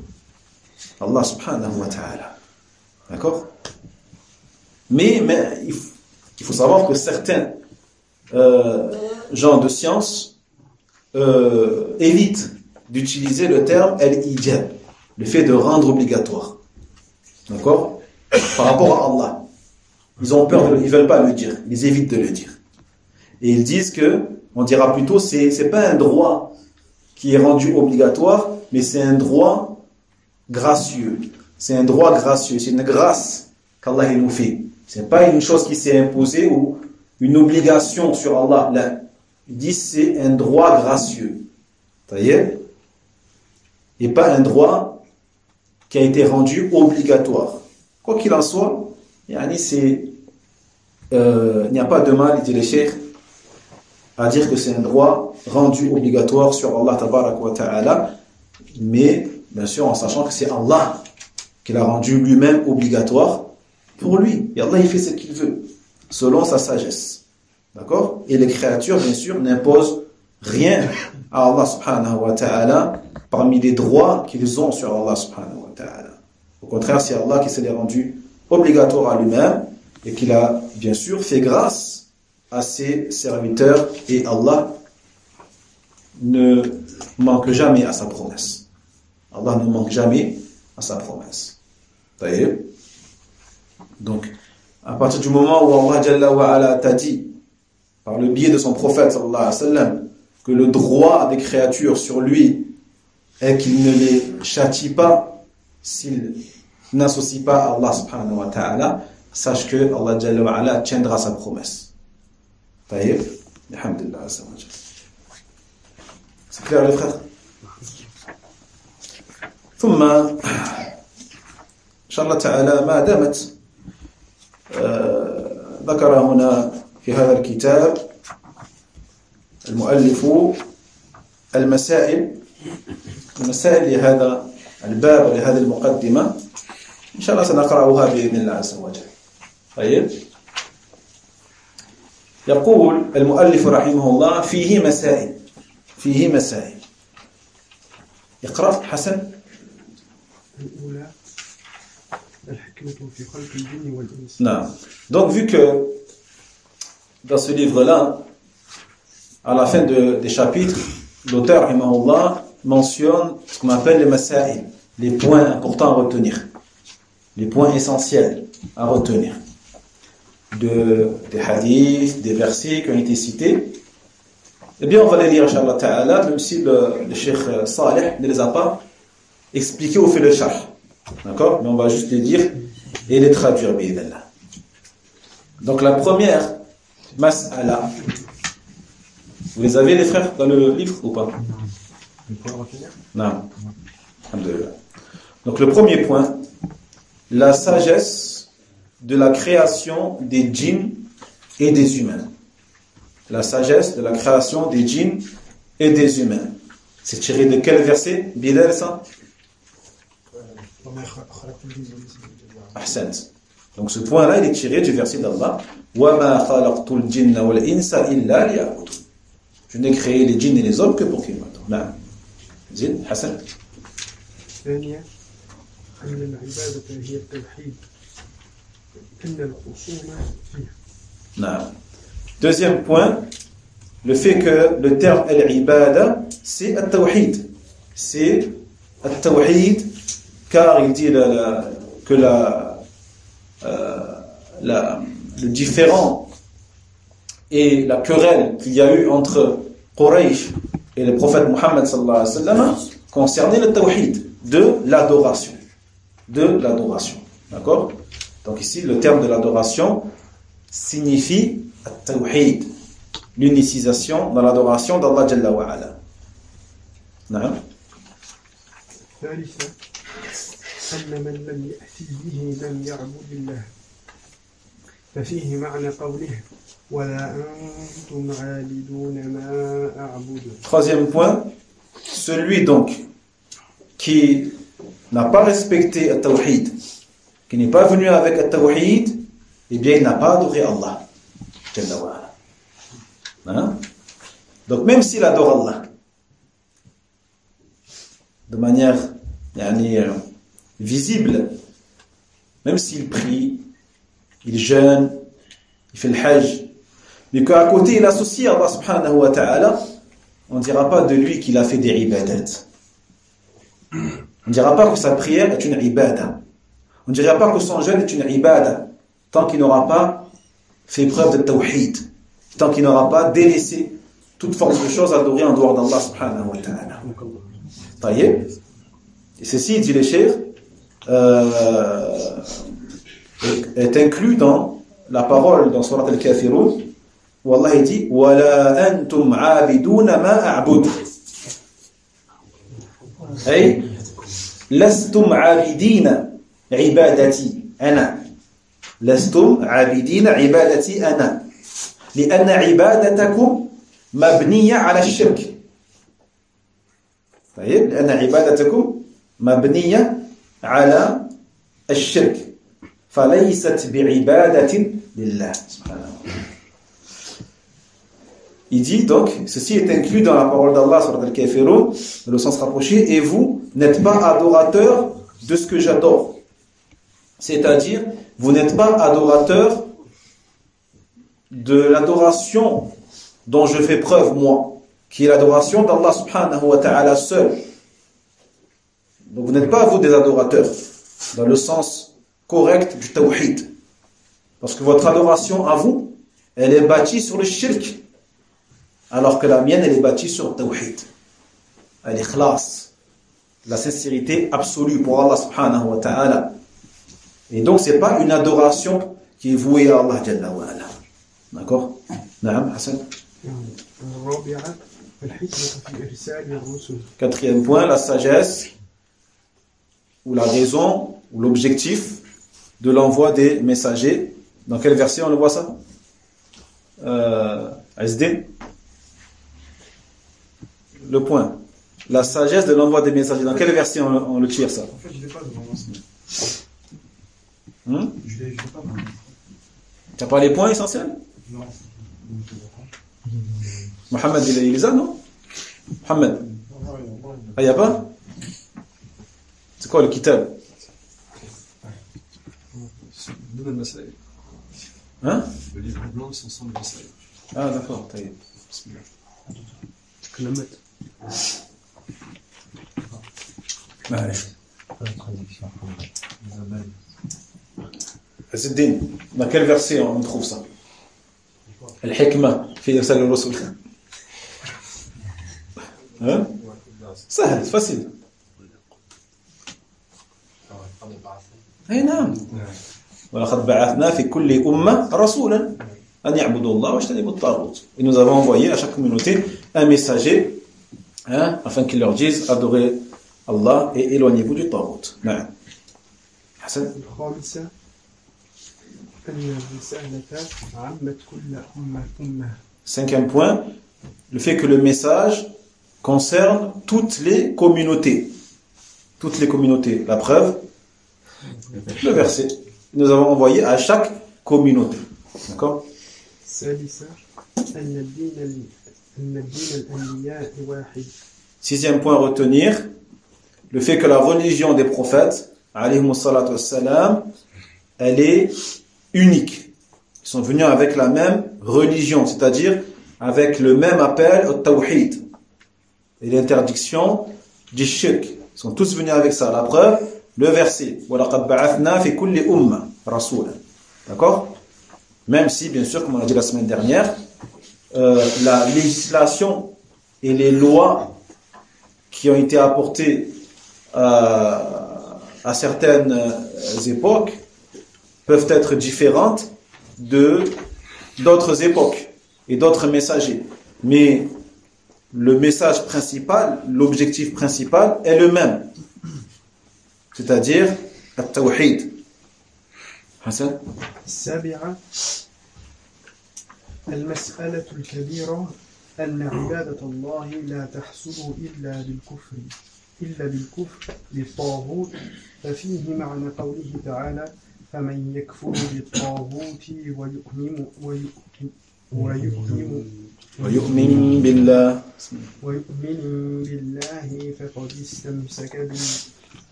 Allah subhanahu wa ta'ala. D'accord? Mais il faut savoir que certains gens de science évitent d'utiliser le terme al-ijab, le fait de rendre obligatoire. D'accord? Par rapport à Allah. Ils ont peur, ils ne veulent pas le dire, ils évitent de le dire. Et ils disent que, on dira plutôt, c'est pas un droit qui est rendu obligatoire, mais c'est un droit gracieux. C'est un droit gracieux, c'est une grâce qu'Allah nous fait. C'est pas une chose qui s'est imposée ou une obligation sur Allah. Là, ils disent c'est un droit gracieux. C'est-à-dire, et pas un droit qui a été rendu obligatoire. Quoi qu'il en soit, il n'y a pas de mal, dit le cheikh, à dire que c'est un droit rendu obligatoire sur Allah tabarak wa ta'ala, mais bien sûr en sachant que c'est Allah qui l'a rendu lui-même obligatoire pour lui. Et Allah il fait ce qu'il veut, selon sa sagesse. D'accord? Et les créatures, bien sûr, n'imposent rien à Allah subhanahu wa ta'ala parmi les droits qu'ils ont sur Allah subhanahu wa ta'ala. Au contraire, c'est Allah qui se l'est rendu obligatoire à lui-même et qu'il a bien sûr fait grâce à ses serviteurs, et Allah ne manque jamais à sa promesse. Allah ne manque jamais à sa promesse. Taïb. Donc, à partir du moment où Allah Jalla wa Ala t'a dit, par le biais de son prophète sallallahu alayhi wa sallam, que le droit des créatures sur lui est qu'il ne les châtie pas s'il n'associe pas à Allah subhanahu wa ta'ala, sache que Allah Jalla wa Ala tiendra sa promesse. Taïb. Alhamdulillah. C'est clair les frères? ثم إن شاء الله تعالى ما دامت ذكر هنا في هذا الكتاب المؤلف المسائل لهذا الباب ولهذه المقدمة إن شاء الله سنقرأها بإذن الله عز وجل. طيب يقول المؤلف رحمه الله فيه مسائل اقرأ حسن. الأولى الحكمة في خلق الجن والإنس. Non. Donc vu que dans ce livre-là, à la fin des chapitres, l'auteur rahimahullah mentionne ce qu'on appelle les masaïl, les points importants à retenir, les points essentiels à retenir des hadiths, des versets qui ont été cités. Eh bien, on va les lire, Inch'Allah Ta'ala, même si le Cheikh Saleh ne les a pas expliqués au fait de charh. D'accord? Mais on va juste les dire et les traduire, bi'idhnillah. Donc, la première mas'ala, vous les avez, les frères, dans le livre ou pas? Non. Alhamdulillah. Donc, le premier point, la sagesse de la création des djinns et des humains. La sagesse de la création des djinns et des humains. C'est tiré de quel verset, Bilal, ça? Ahsant. Donc ce point-là, il est tiré du verset d'Allah. وَمَا خَلَقْتُ الْجِنَّ وَالْإِنسَ إِلَّا لِيَعْبُدُونِ. Je n'ai créé les djinns et les hommes que pour qu'ils m'adorent. نعم. زين حسن. الثانية أن العبادة هي التوحيد. إن الخصوم فيها. نعم. Deuxième point, le fait que le terme al-ibada, c'est al-tawhid. C'est al-tawhid, car il dit que le différend et la querelle qu'il y a eu entre Quraysh et le prophète Muhammad sallallahu alayhi wa sallam concernait le tawhid, de l'adoration. D'accord? Donc ici, le terme de l'adoration signifie التوحيد, l'unicisation dans l'adoration d'Allah Jalla wa Ala. نعم. ثالثا أن من لم يأتي به لم يعبد الله ففيه معنى قوله ولا أنتم عابدون ما أعبد. Troisième point, celui donc qui n'a pas respecté le tawhid, qui n'est pas venu avec le tawhid, eh bien il n'a pas adoré Allah. Hein? Donc même s'il adore Allah de manière visible, même s'il prie, il jeûne, il fait le hajj, mais qu'à côté il associe Allah subhanahu wa ta'ala, on ne dira pas de lui qu'il a fait des ibadat. On ne dira pas que sa prière est une ibada. On ne dira pas que son jeûne est une ibada, tant qu'il n'aura pas fait preuve de tawhid, tant qu'il n'aura pas délaissé toute forme de choses adorées en dehors d'Allah subhanahu wa ta'ala. Taïeb. Et ceci, dit le cheikh, est inclus dans la parole dans Surat Al-Kafirun où Allah dit وَلَا أَنْتُمْ عَابِدُونَ مَا أَعْبُدُ. أي لستم عابدين عبادتي أنا. لستم عابدين عبادتي أنا لأن عبادتكم مبنية على الشرك. طيب لأن عبادتكم مبنية على الشرك فليست بعبادة لله سبحانه. Il dit donc, ceci est inclus dans la parole d'Allah sur Al-Kafirun, dans le sens rapproché, et vous n'êtes pas adorateurs de ce que j'adore. C'est-à-dire, vous n'êtes pas adorateur de l'adoration dont je fais preuve moi. qui est l'adoration d'Allah subhanahu wa ta'ala seul. Donc vous n'êtes pas, vous, des adorateurs, dans le sens correct du tawhid. Parce que votre adoration à vous, elle est bâtie sur le shirk, alors que la mienne, elle est bâtie sur le tawhid. Al-ikhlas, la sincérité absolue pour Allah subhanahu wa ta'ala. Et donc, c'est pas une adoration qui est vouée à Allah jalla wa ala. D'accord? Naam, Hassan. Quatrième point, la sagesse, ou la raison, ou l'objectif de l'envoi des messagers. Dans quelle version on le voit ça? SD. Le point. La sagesse de l'envoi des messagers. Dans quelle version on le tire ça? En fait, je ne l'ai pas devant moi. Je l'ai pas devant moi. Tu n'as pas les points essentiels? Non. Mohamed, il les a, non? Mohamed. Ah, il n'y a pas? C'est quoi le kitab? Hein? Le livre blanc, c'est ensemble de ça. Ah, d'accord. Bismillah. Tu peux la mettre. Azzeddin, dans quel verset on trouve ça? Al-Hikmah, fi irsal al-Rusul. Hein? C'est facile. أي نعم ولقد بعثنا في كل أمة رسولا أن يعبدوا الله واجتنبوا الطاغوت. Et nous avons envoyé à chaque communauté un messager, afin qu'il leur dise adorez Allah et éloignez-vous du taghut. نعم. حسن. الخامسة أن الرسالة عمت كل أمة. Cinquième point, le fait que le message concerne toutes les communautés. Toutes les communautés. La preuve, le verset. Nous avons envoyé à chaque communauté. D'accord? Sixième point à retenir, le fait que la religion des prophètes, alayhimu salatu wassalam, elle est unique. Ils sont venus avec la même religion, c'est-à-dire avec le même appel au tawhid et l'interdiction du shirk. Ils sont tous venus avec ça. La preuve, le verset وَلَقَدْ بَعَثْنَا فِي كُلِّ أُمَّةٍ رَسُولًا. D'accord? Même si, bien sûr, comme on l'a dit la semaine dernière, la législation et les lois qui ont été apportées à certaines époques peuvent être différentes d'autres époques et d'autres messagers. Mais le message principal, l'objectif principal est le même. C'est-à-dire التوحيد. حسن. السابعة المسألة الكبيرة أن عبادة الله لا تحصل إلا بالكفر بالطاغوت ففيه معنى قوله تعالى فمن يكفر بالطاغوت ويؤمن بالله فقد استمسك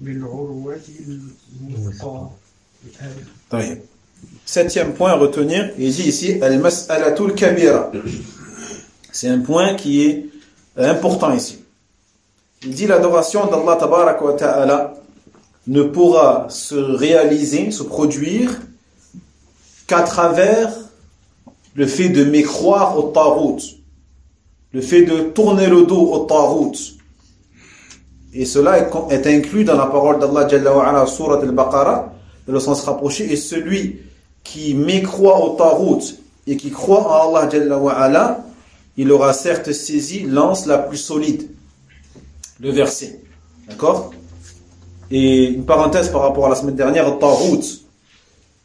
بالعروة الوثقى. طيب. Septième point à retenir, il dit ici al-mas'alatul kabira. C'est un point qui est important ici. Il dit l'adoration d'Allah tabaraka wa ta'ala ne pourra se réaliser, se produire qu'à travers le fait de mécroire au taghut, le fait de tourner le dos au taghut. Et cela est inclus dans la parole d'Allah Jalla wa Ala, Surat al-Baqarah, dans le sens rapproché. Et celui qui mécroit au taghut et qui croit en Allah Jalla wa Ala, il aura certes saisi l'anse la plus solide. Le verset. D'accord? Et une parenthèse par rapport à la semaine dernière, au taghut.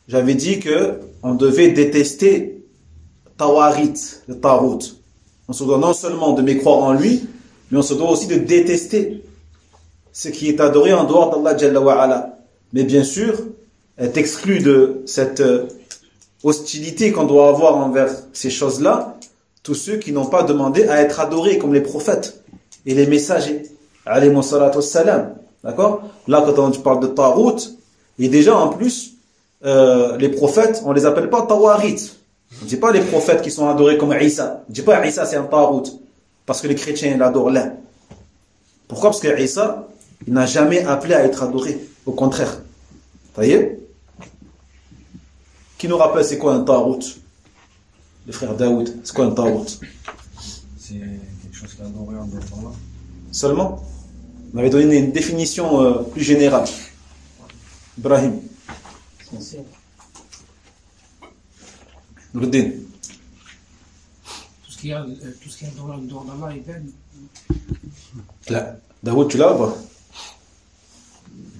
J'avais dit que on devait détester tawarit, le taghut. On se doit non seulement de mécroire en lui, mais on se doit aussi de détester ce qui est adoré en dehors d'Allah Jalla wa Ala. Mais bien sûr, est exclu de cette hostilité qu'on doit avoir envers ces choses-là, tous ceux qui n'ont pas demandé à être adorés, comme les prophètes et les messagers. Alayhimu salatu wassalam. D'accord? Là, quand on parle de taghut, et déjà en plus, les prophètes, on les appelle pas tawarit. On ne dit pas les prophètes qui sont adorés comme Isa. On ne dit pas Isa c'est un taghut. parce que les chrétiens l'adorent l'un. Pourquoi? Parce que Isa, il n'a jamais appelé à être adoré. Au contraire. Vous voyez? Qui nous rappelle c'est quoi un tarout? Les frères Daoud, c'est quoi un tarout? C'est quelque chose qui est adoré en dehors d'Allah. Seulement? On avait donné une définition plus générale. Ibrahim. Nourdin. Tout ce qui est adoré en dehors d'Allah est belle. Là. Daoud, tu l'as ou pas?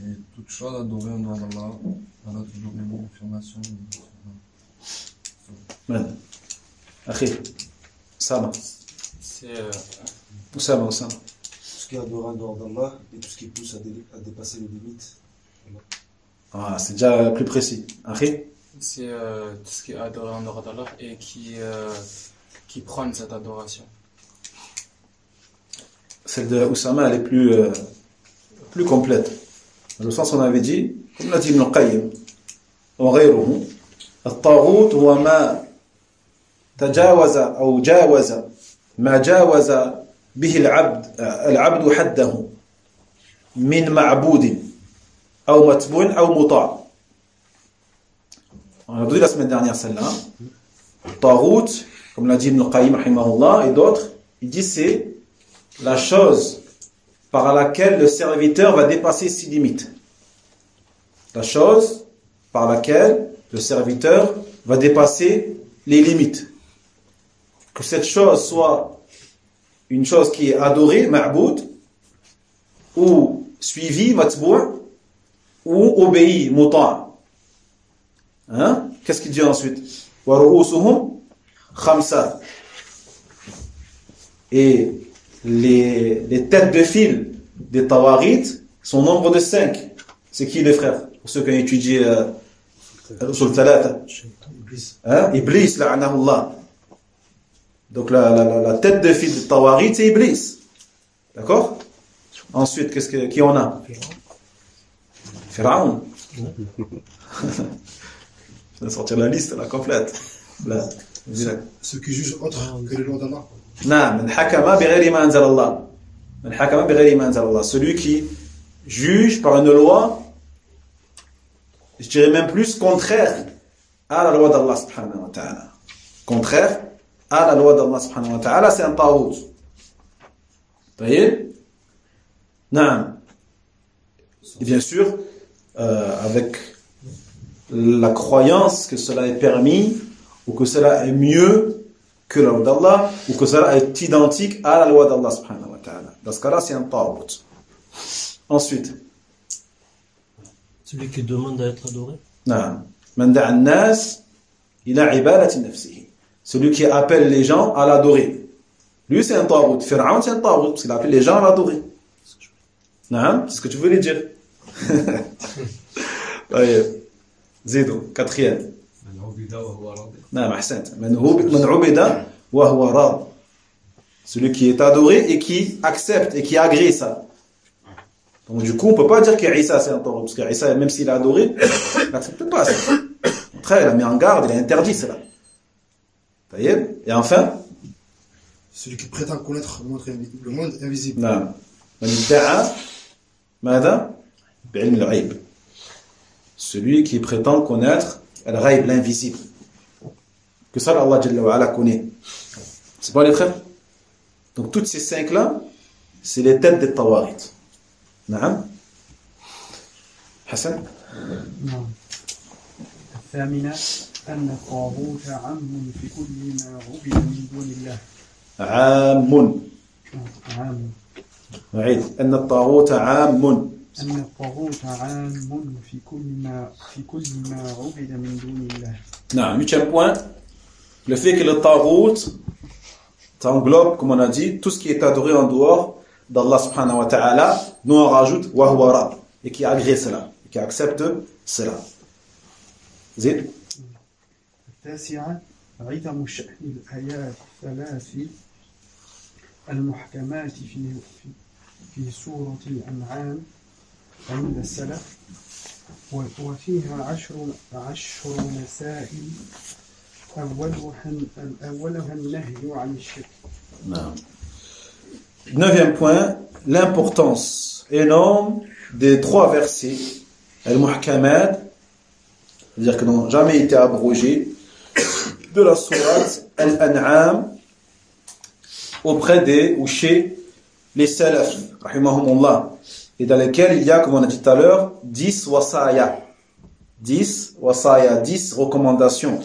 Et toute chose adorée en dehors d'Allah, Allah a toujours une bonne affirmation. Man. Akhi. Sama. C'est Oussama. Tout ce qui est adoré en dehors d'Allah et tout ce qui pousse à dépasser les limites. Ah, c'est déjà plus précis. Akhi. tout ce qui est adoré en dehors d'Allah et qui prône cette adoration. Celle de Oussama, elle est plus complète. Dans le sens, on avait dit, comme l'a dit Ibn Qayyim, وغيره الطاغوت هو ما تجاوز أو جاوز ما جاوز به العبد حده من معبود أو متبوع أو مطاع. On a dit la semaine dernière celle-là. Tarout, comme l'a dit Ibn Qayyim rahimahullah et d'autres, il dit c'est la chose par laquelle le serviteur va dépasser ses limites. La chose par laquelle le serviteur va dépasser les limites. Que cette chose soit une chose qui est adorée, ma'boud, ou suivie, matbou', ou obéie, muta'. Hein? Qu'est-ce qu'il dit ensuite? Wa ru'usuhum khamsa. Et les têtes de file des tawarites sont nombre de 5. C'est qui les frères? Pour ceux qui ont étudié Usul Thalatha. Hein? Iblis, la'anahullah. Donc la tête de file des tawarites, c'est Iblis. D'accord? Ensuite, qui on a? Pharaon. Je vais sortir la liste, la complète. Là. Ceux qui jugent autre que le loi d'Allah. Non, man hakama bighayri ma anzal Allah. Man hakama bighayri ma anzal Allah. Celui qui juge par une loi, je dirais même plus contraire à la loi d'Allah subhanahu wa ta'ala. Contraire à la loi d'Allah subhanahu wa ta'ala, c'est un taout. Vous voyez? Non. Et bien sûr, avec la croyance que cela est permis, ou que cela est mieux que la loi d'Allah, ou que cela est identique à la loi d'Allah subhanahu wa ta'ala. Dans ce cas-là, c'est un taout. Ensuite. Celui qui demande à être adoré. Non. Man da'a an-nas ila ibadati nafsihi. Celui qui appelle les gens à l'adorer. Lui, c'est un taout. Pharaon, c'est un taout, parce qu'il appelle les gens à l'adorer. Non, c'est ce que tu voulais dire. Zido, quatrième. Non, ahsant. Man ubida wa huwa rad. Celui qui est adoré et qui accepte et qui agrée ça. Donc du coup, on ne peut pas dire qu'Isa c'est un taout, parce qu'Isa, même s'il a adoré, il n'accepte pas ça. Après, il a mis en garde, il a interdit cela. Et enfin, celui qui prétend connaître le monde invisible. Non. Man idda'a mada bi'ilm al-ghaib. Celui qui prétend connaître al-ghaib, l'invisible. Que ça, Allah Jalla wa Ala connaît. C'est pas les frères? Donc toutes ces 5-là, c'est les têtes des tawarit. نعم حسن نعم الثامنة أن الطاغوت عام في كل ما عبد من دون الله عام نعيد أن الطاغوت عام أن الطاغوت عام في كل ما عبد من دون الله. نعم. 8e point, le fait que le taghut ça englobe, comme on a dit, tout ce qui est adoré en dehors d'Allah subhanahu wa ta'ala. Nous on rajoute wa huwa rad, et qui agrée cela, et qui accepte cela. زين. التاسعة عدم شأن الآيات الثلاث المحكمات في سورة الأنعام عند السلف وفيها عشر مسائل أولها النهي عن الشرك. نعم. Neuvième point, l'importance énorme des 3 versets, al-muhkamat, c'est-à-dire qui n'ont jamais été abrogés, de la sourate Al-An'am auprès des ou chez les salaf, rahimahumullah, et dans lesquels il y a, comme on a dit tout à l'heure, 10 wasaya, 10 recommandations,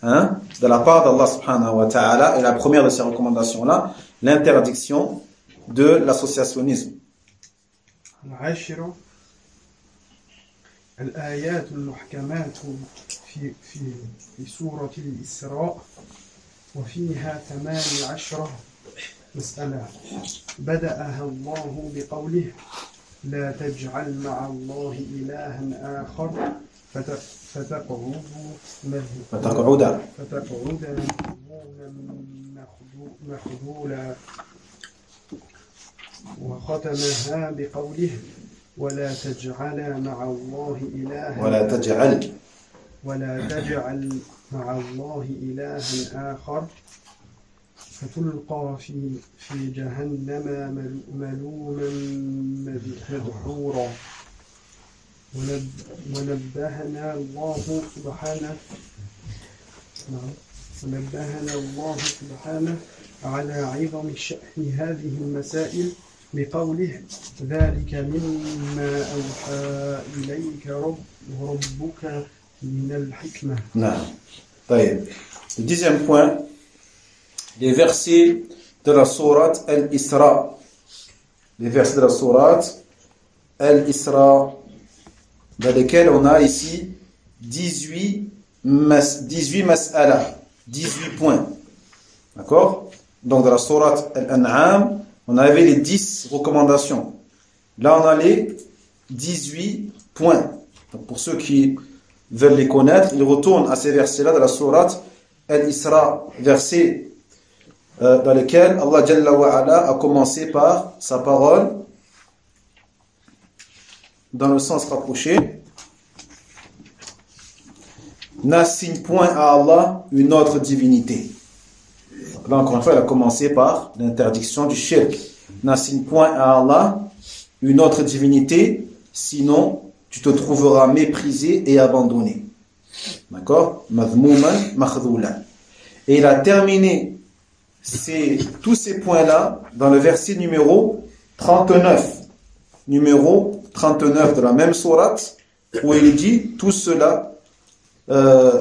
hein, de la part d'Allah subhanahu wa ta'ala. Et la première de ces recommandations-là, l'interdiction de l'associationnisme. الآيات المحكمات في سورة الإسراء وفيها 18 مسألة بدأها الله بقوله لا تجعل مع الله إلها آخر فتقعد مخذولا وختمها بقوله ولا تجعل مع الله إلها ولا تجعل مع الله إلها آخر فتلقى في جهنم ملوما مدحورا ونبهنا الله سبحانه على عظم شأن هذه المسائل بقوله ذلك مما أوحى إليك ربك من الحكمة. Non. Le 10e point, les versets de la sourate Al-Isra. Les versets de la sourate Al-Isra, dans lesquels on a ici 18 mas'ala, 18 points. D'accord? Donc dans la sourate Al-An'am, on avait les 10 recommandations. Là, on a les 18 points. Donc pour ceux qui veulent les connaître, ils retournent à ces versets-là de la sourate Al-Isra, versets dans lesquels Allah Jalla wa Ala a commencé par sa parole dans le sens rapproché. N'assigne point à Allah une autre divinité. Là encore une fois, il a commencé par l'interdiction du shirk. N'assigne point à Allah une autre divinité, sinon tu te trouveras méprisé et abandonné. D'accord? Madhmouman makhdoulan. Et il a terminé tous ces points-là dans le verset numéro 39. Numéro 39 de la même sourate, où il dit tout cela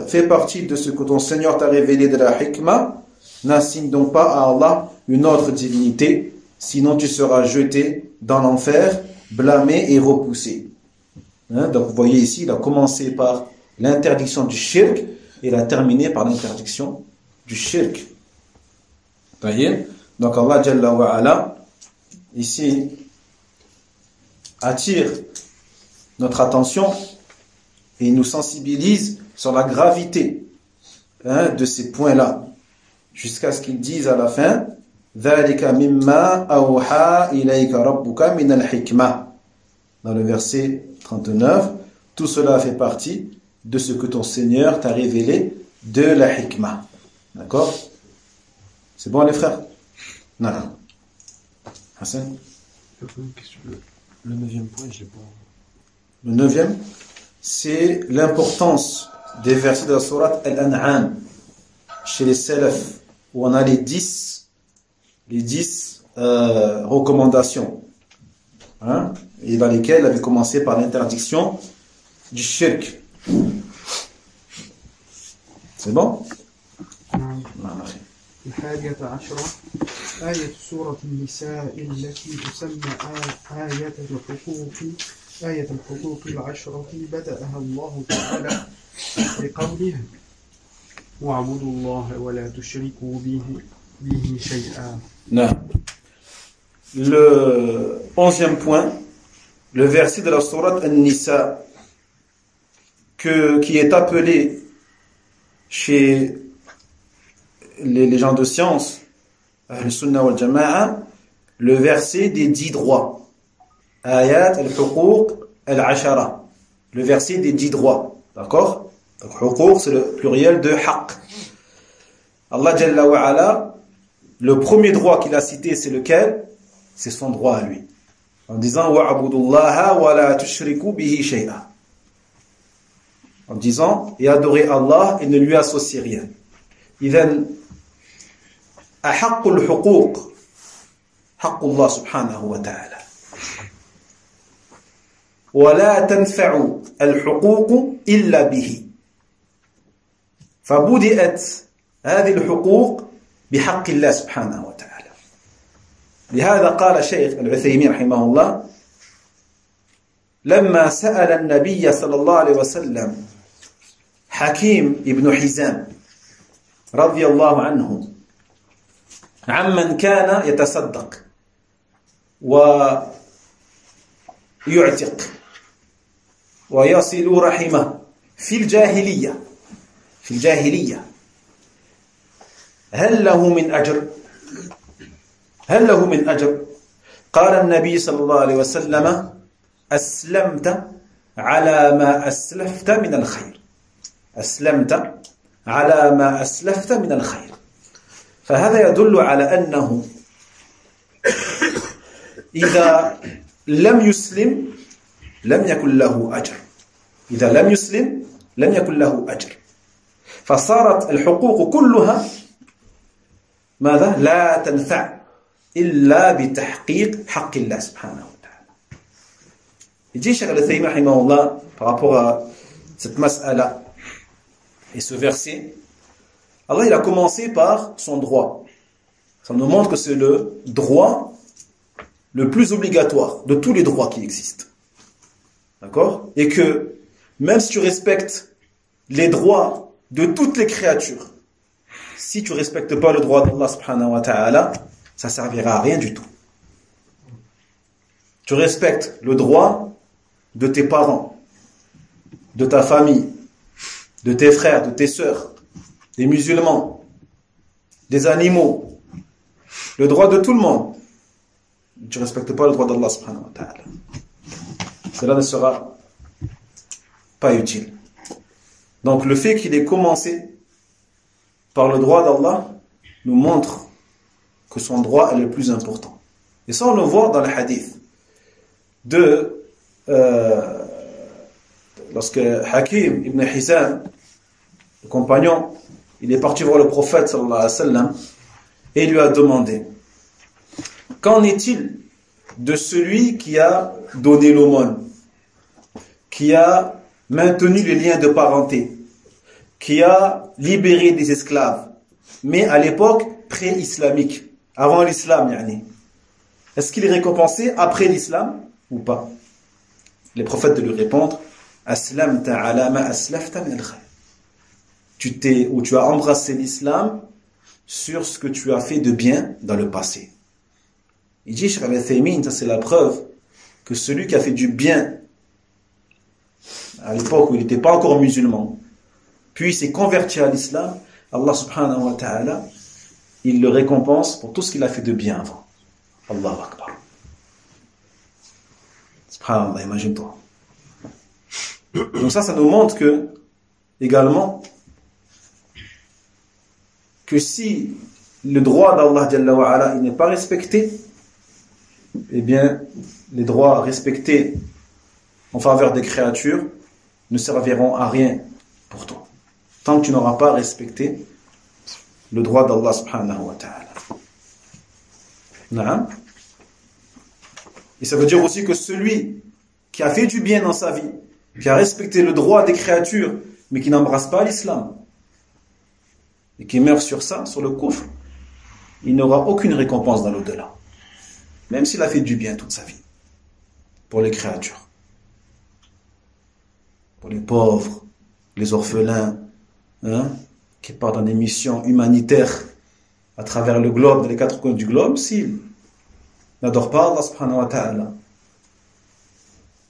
fait partie de ce que ton Seigneur t'a révélé de la hikmah. N'assigne donc pas à Allah une autre divinité, sinon tu seras jeté dans l'enfer, blâmé et repoussé. Hein? Donc vous voyez ici, il a commencé par l'interdiction du shirk et il a terminé par l'interdiction du shirk. Vous voyez? Donc Allah Jalla wa Ala ici attire notre attention et nous sensibilise sur la gravité de ces points-là, jusqu'à ce qu'ils disent à la fin ذَلِكَ مِمَّا أَوْحَى إِلَيْكَ رَبُّكَ مِنَ الْحِكْمَةِ. Dans le verset 39, tout cela fait partie de ce que ton Seigneur t'a révélé de la hikmah. D'accord? C'est bon les frères? Non. Hassan? Le 9e point, je l'ai pas. Le 9e, c'est l'importance des versets de la sourate Al-An'am chez les salaf, où on a les 10 recommandations, hein, et dans lesquelles il avait commencé par l'interdiction du shirk. C'est bon? الحادية عشرة آية سورة النساء التي تسمى آية الحقوق العشرة بدأها الله تعالى بقوله واعبدوا الله ولا تشركوا به شيئا. Non. Le 11e point, le verset de la sourate An-Nisa qui est appelé chez les gens de science, Ahl-Sunnah wal Jama'a, le verset des 10 droits. Ayat al-Huquq al-Ashara. Le verset des 10 droits. D'accord? Donc, Huquq, c'est le pluriel de Haqq. Allah Jalla wa Ala, le premier droit qu'il a cité, c'est lequel? c'est son droit à lui. En disant wa'budullaha wa la tushriku bihi shay'a. En disant et adorez Allah et ne lui associez rien. إذن أحق الحقوق حق الله سبحانه وتعالى ولا تنفع الحقوق إلا به فبدأت هذه الحقوق بحق الله سبحانه وتعالى. لهذا قال الشيخ العثيمين رحمه الله لما سأل النبي صلى الله عليه وسلم حكيم ابن حزام رضي الله عنه عمن كان يتصدق ويعتق ويصل رحمه في الجاهلية هل له من أجر؟ قال النبي صلى الله عليه وسلم أسلمت على ما أسلفت من الخير. أسلمت على ما أسلفت من الخير. فهذا يدل على أنه إذا لم يسلم لم يكن له أجر. إذا لم يسلم لم يكن له أجر. فصارت الحقوق كلها ماذا؟ لا تنفع إلا بتحقيق حق الله سبحانه وتعالى. يجي الشيخ العثيمين رحمه الله par rapport à cette mas'ala et ce verset, Allah il a commencé par son droit. Ça nous montre que c'est le droit le plus obligatoire de tous les droits qui existent. D'accord? Et que même si tu respectes les droits de toutes les créatures, si tu ne respectes pas le droit d'Allah subhanahu wa ta'ala, ça ne servira à rien du tout. Tu respectes le droit de tes parents, de ta famille, de tes frères, de tes sœurs, des musulmans, des animaux, le droit de tout le monde. Tu ne respectes pas le droit d'Allah subhanahu wa ta'ala. Cela ne sera pas utile. Donc le fait qu'il ait commencé par le droit d'Allah nous montre que son droit est le plus important. Et ça on le voit dans le hadith lorsque Hakim ibn Hizam, le compagnon, il est parti voir le prophète sallallahu alayhi wa sallam et il lui a demandé: qu'en est-il de celui qui a donné l'aumône, qui a maintenu les liens de parenté, qui a libéré des esclaves, mais à l'époque pré-islamique, avant l'islam, yani. Est-ce qu'il est récompensé après l'islam ou pas? Les prophètes de lui répondre: Aslamta ala ma aslafta min al-khayr. Tu as embrassé l'islam sur ce que tu as fait de bien dans le passé. Il dit, Cheikh Al-Uthaymin, ça c'est la preuve que celui qui a fait du bien à l'époque où il n'était pas encore musulman, puis il s'est converti à l'islam, Allah subhanahu wa ta'ala, il le récompense pour tout ce qu'il a fait de bien avant. Allahu Akbar. Subhanallah, imagine-toi. Donc ça nous montre que, également, que si le droit d'Allah Jalla wa Ala, il n'est pas respecté, eh bien, les droits respectés en faveur des créatures ne serviront à rien pour toi, tant que tu n'auras pas respecté le droit d'Allah subhanahu wa ta'ala. Naam. Et ça veut dire aussi que celui qui a fait du bien dans sa vie, qui a respecté le droit des créatures, mais qui n'embrasse pas l'islam, et qui meurt sur ça, sur le kufr, il n'aura aucune récompense dans l'au-delà. Même s'il a fait du bien toute sa vie. Pour les créatures. Pour les pauvres, les orphelins, qui partent dans des missions humanitaires à travers le globe, dans les quatre coins du globe, s'ils n'adorent pas Allah subhanahu wa ta'ala.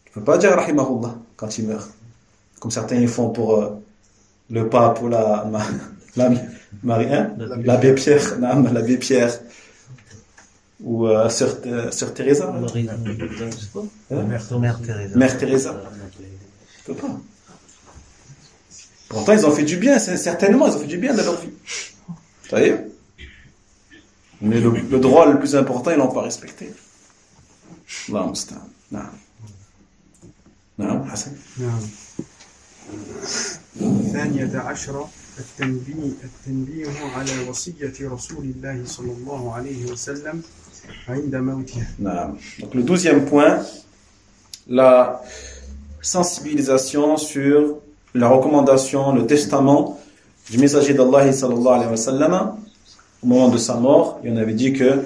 Tu ne peux pas dire rahimahullah quand il meurt. Comme certains ils font pour le pape ou l'abbé Pierre, l'abbé Pierre, ou Sœur Teresa. Mère Teresa. Tu peux pas. Pourtant, ils ont fait du bien, certainement, ils ont fait du bien dans leur vie. Vous voyez? Mais le droit le plus important, ils l'ont pas respecté. الله المستعان. نعم. نعم حسن. نعم. الثانية عشرة التنبيه على وصية رسول الله صلى الله عليه وسلم عند موته. نعم. Donc le 12e point, la sensibilisation sur la recommandation, le testament du messager d'Allah sallallahu alayhi wa sallam au moment de sa mort. Et on avait dit que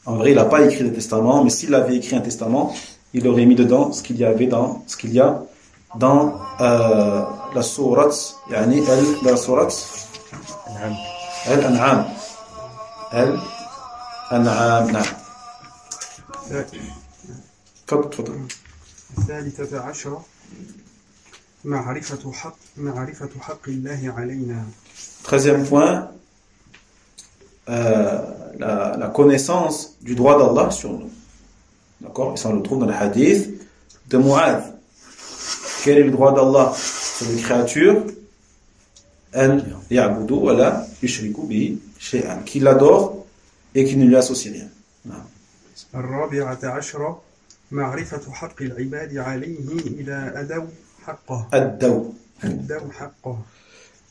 en vrai il n'a pas écrit de testament, mais s'il avait écrit un testament, il aurait mis dedans ce qu'il y a dans la sourate, يعني la sourate Al-An'am. Al-An'am. نعم. تفضل. الثالثة عشرة معرفة حق الله علينا. 13e point, la connaissance du droit d'Allah sur nous. D'accord? Et ça on le trouve dans le hadith de Mu'adh. Quel est le droit d'Allah sur les créatures? An ya'budu wa la yushriku bihi shay'an. Qu'il l'adore et qu'il ne lui associe rien. الرابعة عشرة معرفة حق العباد عليه إذا أدوا حقه. أدوا حقه.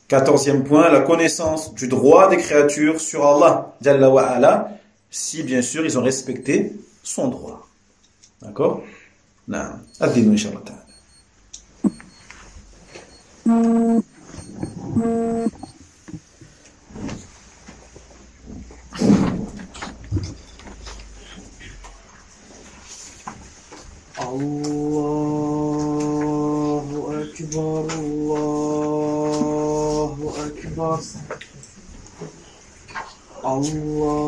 14e point, la connaissance du droit des créatures sur Allah Jalla wa Ala, si bien sûr ils ont respecté son droit. D'accord? Naam. Adinu inshallah ta'ala. الله أكبر الله أكبر الله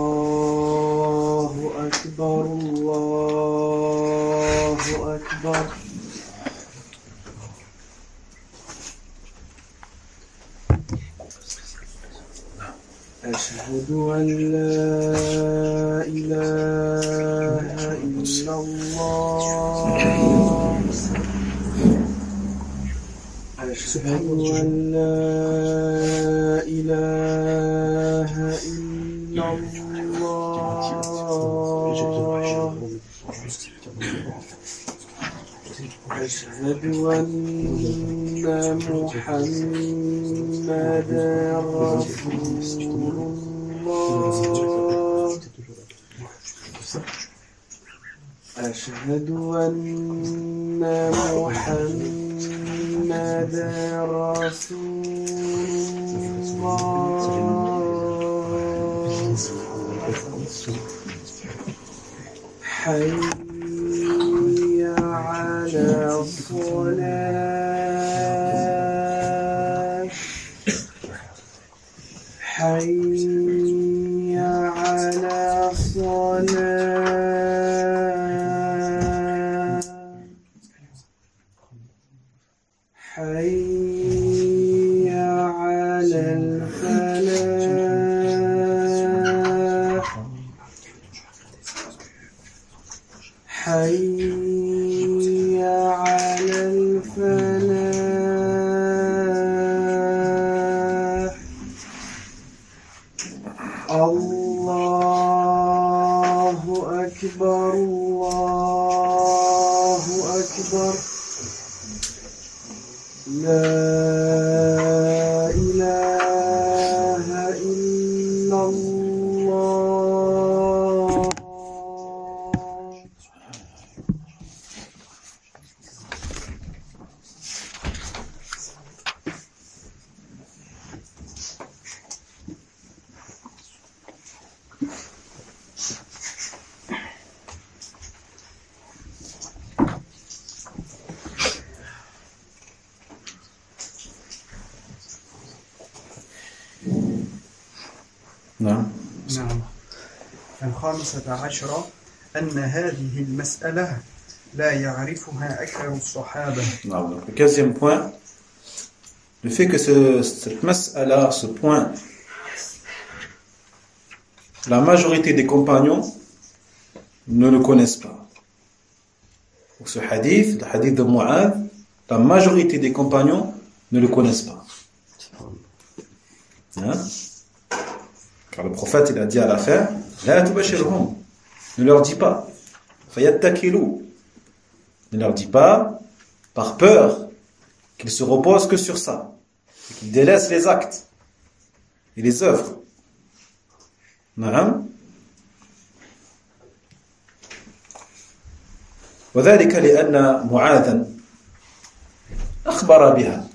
أكبر الله أكبر أشهد أن لا إله إلا الله أشهد أن لا إله إلا الله أشهد أن محمدا رسول الله أشهد أن محمدا رسول الله حي على الصلاة حي على الصلاة حي على الفلاح حي على الفلاح الله أكبر الله أكبر لا إله إلا الله نعم. نعم. الخامسة عشرة أن هذه المسألة لا يعرفها أكثر الصحابة. نعم. Donc, le 15e point, le fait que cette mas'ala, ce point, la majorité des compagnons ne le connaissent pas. Donc, ce hadith, le hadith de Mu'adh, la majorité des compagnons ne le connaissent pas. Hein? Car le prophète il a dit à la fin, la tubashirhum, ne leur dis pas. فَيَتَّكِلُوا. Ne leur dit pas, par peur, qu'ils se reposent que sur ça, et qu'ils délaissent les actes et les œuvres. نعم. وذلك لأن معاذا أخبر بها.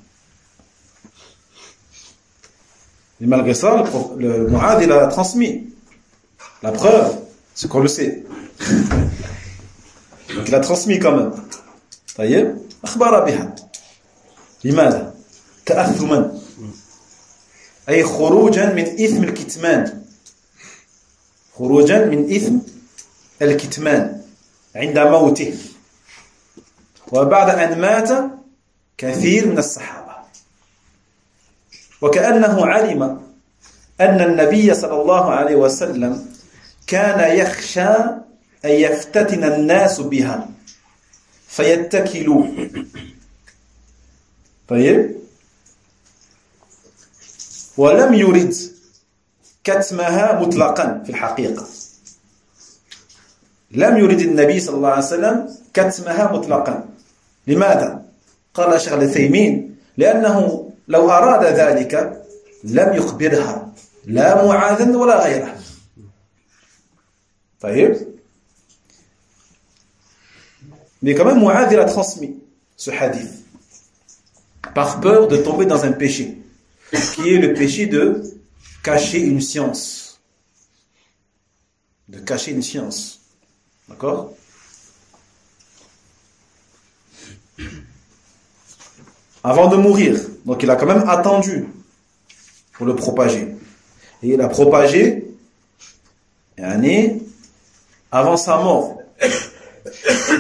Et malgré ça, le Mu'adh, il a transmis. La preuve, c'est qu'on le sait. Donc il a transmis quand même. طيب أخبر بها. لماذا؟ تأثما. أي خروجا من إثم الكتمان. خروجا من إثم الكتمان عند موته. وبعد أن مات كثير من الصحابة. وكأنه علم أن النبي صلى الله عليه وسلم كان يخشى أن يفتتن الناس بها فيتكلوا. طيب ولم يرد كتمها مطلقا في الحقيقة. لم يرد النبي صلى الله عليه وسلم كتمها مطلقا. لماذا؟ قال الشيخ العثيمين لأنه لو أراد ذلك لم يخبرها لا معاذا ولا غيره. طيب. Mais quand même Mu'adh il a transmis ce hadith par peur de tomber dans un péché qui est le péché de cacher une science. De cacher une science. D'accord? Avant de mourir. Donc il a quand même attendu pour le propager. Et il a propagé une année avant sa mort.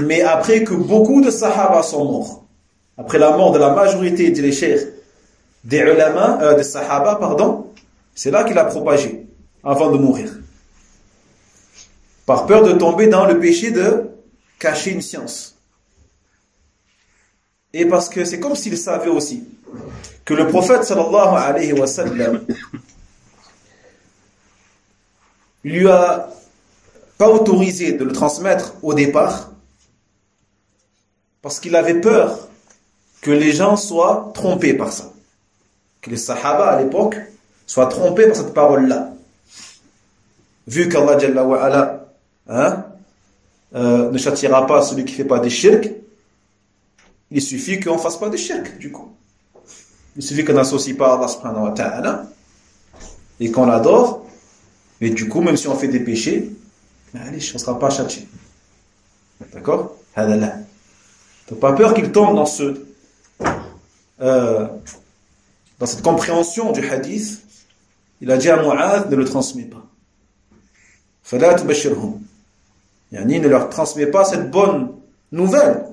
Mais après que beaucoup de sahaba sont morts. Après la mort de la majorité des cheikhs, des ulama, des sahaba, pardon, c'est là qu'il a propagé avant de mourir. Par peur de tomber dans le péché de cacher une science. Et parce que c'est comme s'il savait aussi que le prophète sallallahu alayhi wa sallam lui a pas autorisé de le transmettre au départ parce qu'il avait peur que les gens soient trompés par ça. Que les sahaba à l'époque soient trompés par cette parole-là. Vu qu'Allah Jalla wa Ala ne châtiera pas celui qui ne fait pas des shirk, il suffit qu'on ne fasse pas de shirk, du coup. Il suffit qu'on n'associe pas Allah subhanahu wa ta'ala et qu'on l'adore. Et du coup, même si on fait des péchés, on ne sera pas châtié. D'accord? Donc, pas peur qu'il tombe dans dans cette compréhension du hadith. Il a dit à Mu'adh, ne le transmet pas. فَلَا تُبَشِّرْهُمْ. Yani, ne leur transmet pas cette bonne nouvelle.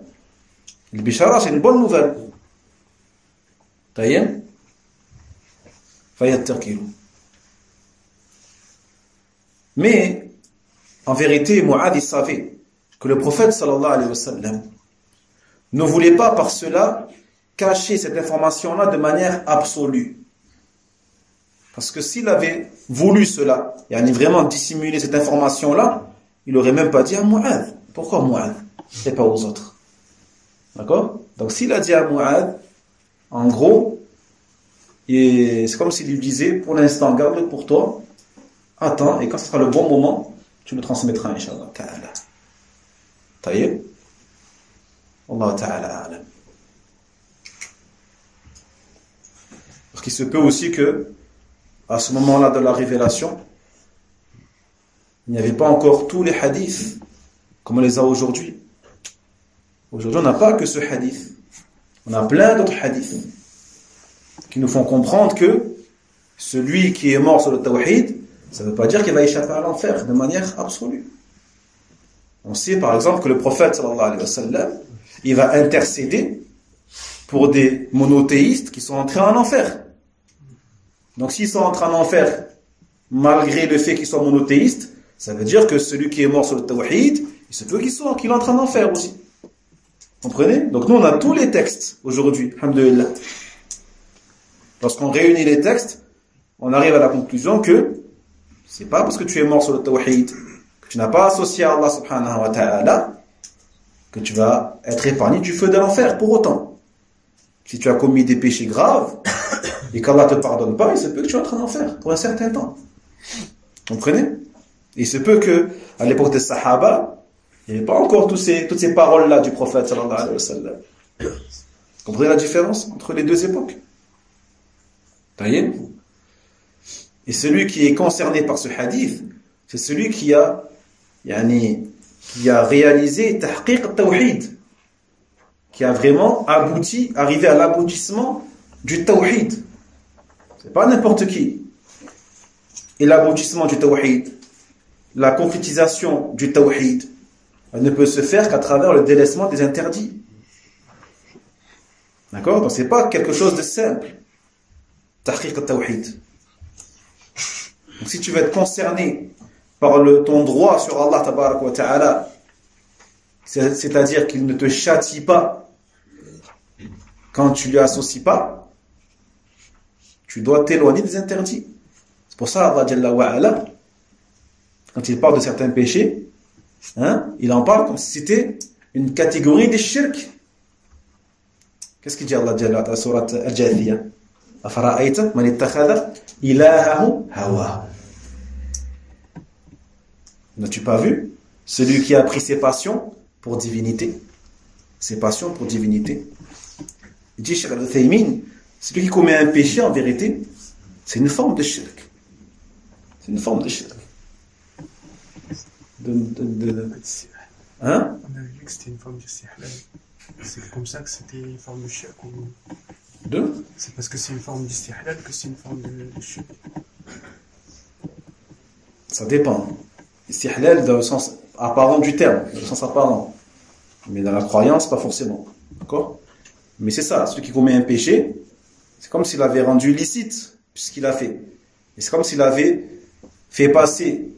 Le bishara, c'est une bonne nouvelle. Taïen. Fayattakilu. Mais, en vérité, Mu'adh savait que le prophète sallallahu alayhi wa sallam ne voulait pas par cela cacher cette information-là de manière absolue. Parce que s'il avait voulu cela, yani vraiment dissimuler cette information-là, il n'aurait même pas dit à Mu'adh. Pourquoi Mu'adh et pas aux autres? D'accord? Donc s'il a dit à Mu'adh, en gros, c'est comme s'il lui disait, pour l'instant, garde-le pour toi, attends, et quand ce sera le bon moment, tu le transmettras, Inch'Allah ta'ala. Taïeb? Allah ta'ala alam. Parce qu'il se peut aussi que, à ce moment-là de la révélation, il n'y avait pas encore tous les hadiths comme on les a aujourd'hui. Aujourd'hui, on n'a pas que ce hadith. On a plein d'autres hadiths qui nous font comprendre que celui qui est mort sur le tawhid, ça ne veut pas dire qu'il va échapper à l'enfer de manière absolue. On sait par exemple que le prophète sallallahu alayhi wa sallam, il va intercéder pour des monothéistes qui sont entrés en enfer. Donc s'ils sont entrés en enfer malgré le fait qu'ils soient monothéistes, ça veut dire que celui qui est mort sur le tawhid, il se peut qu'il entre en enfer aussi. Comprenez? Donc nous on a tous les textes aujourd'hui, alhamdulillah. Lorsqu'on réunit les textes, on arrive à la conclusion que c'est pas parce que tu es mort sur le tawhid, que tu n'as pas associé à Allah subhanahu wa ta'ala, que tu vas être épargné du feu de l'enfer pour autant. Si tu as commis des péchés graves et qu'Allah ne te pardonne pas, il se peut que tu entres en enfer pour un certain temps. Vous comprenez? Il se peut que à l'époque des Sahaba, il n'y avait pas encore toutes ces paroles-là du prophète sallallahu alayhi wa sallam. Vous comprenez la différence entre les deux époques? Taïeb. Et celui qui est concerné par ce hadith, c'est celui qui a réalisé tahqiq tawhid, qui a vraiment arrivé à l'aboutissement du tawhid. C'est pas n'importe qui. Et l'aboutissement du tawhid, la concrétisation du tawhid, elle ne peut se faire qu'à travers le délaissement des interdits. D'accord? Donc c'est pas quelque chose de simple. Tahqiq tawhid. Donc si tu veux être concerné par ton droit sur Allah tabaraka wa ta'ala, c'est-à-dire qu'il ne te châtie pas quand tu lui associes pas, tu dois t'éloigner des interdits. C'est pour ça Allah Jalla wa Ala, quand il parle de certains péchés, il en parle comme si c'était une catégorie des shirk. Qu'est-ce qu'il dit Allah Jalla dans la sourate Al-Jathiyah? Afara'ayta man ittakhadha ilahahu hawa. N'as-tu pas vu celui qui a pris ses passions pour divinité? Ses passions pour divinité. Il dit Cheikh Al-Uthaymin, celui qui commet un péché, en vérité, c'est une forme de shirk. C'est une forme de shirk. Hein? On avait vu que c'était une forme de istihlal. C'est comme ça que c'était une forme de shirk ou... C'est parce que c'est une forme d'istihlal que c'est une forme de shirk. Ça dépend. Istihlal dans le sens apparent du terme, dans le sens apparent. Mais dans la croyance, pas forcément. D'accord? Mais c'est ça, celui qui commet un péché, c'est comme s'il avait rendu licite puisqu'il a fait. Et c'est comme s'il avait fait passer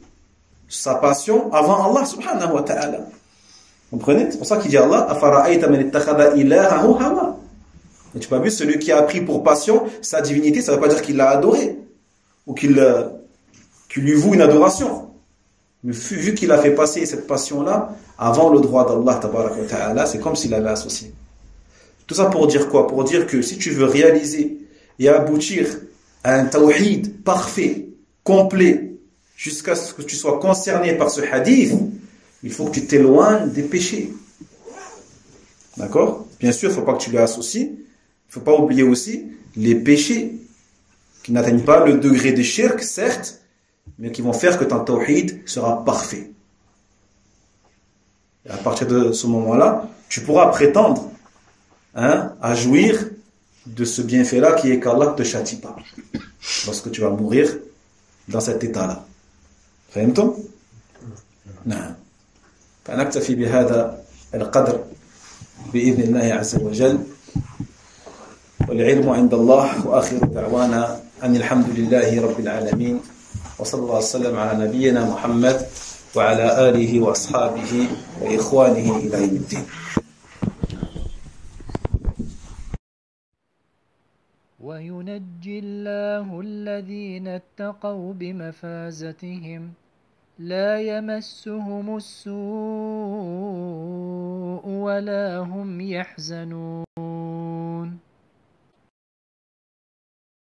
sa passion avant Allah subhanahu wa ta'ala. Vous comprenez? C'est pour ça qu'il dit Allah, Afara'ayta man ittakhadha ilahahu hawa. Et tu n'as pas vu celui qui a pris pour passion sa divinité, ça ne veut pas dire qu'il l'a adoré ou qu'il lui voue une adoration. Mais vu qu'il a fait passer cette passion-là avant le droit d'Allah tabaraka wa ta'ala, c'est comme s'il l'avait associé. Tout ça pour dire quoi? Pour dire que si tu veux réaliser et aboutir à un tawhid parfait, complet, jusqu'à ce que tu sois concerné par ce hadith, il faut que tu t'éloignes des péchés. D'accord? Bien sûr, il ne faut pas que tu les associes. Il ne faut pas oublier aussi les péchés qui n'atteignent pas le degré de shirk, certes, mais qui vont faire que ton tawhid sera parfait. Et à partir de ce moment-là, tu pourras prétendre à jouir de ce bienfait-là qui est qu'Allah ne te châtie pas lorsque tu vas mourir dans cet état-là. فهمتم؟ نعم. فنكتفي بهذا القدر بإذن الله عز وجل والعلم عند الله وآخر دعوانا أن الحمد لله رب العالمين وصلى الله وسلم على نبينا محمد وعلى آله وأصحابه وإخوانه إلى يوم الدين. وينجي الله الذين اتقوا بمفازتهم لا يمسهم السوء ولا هم يحزنون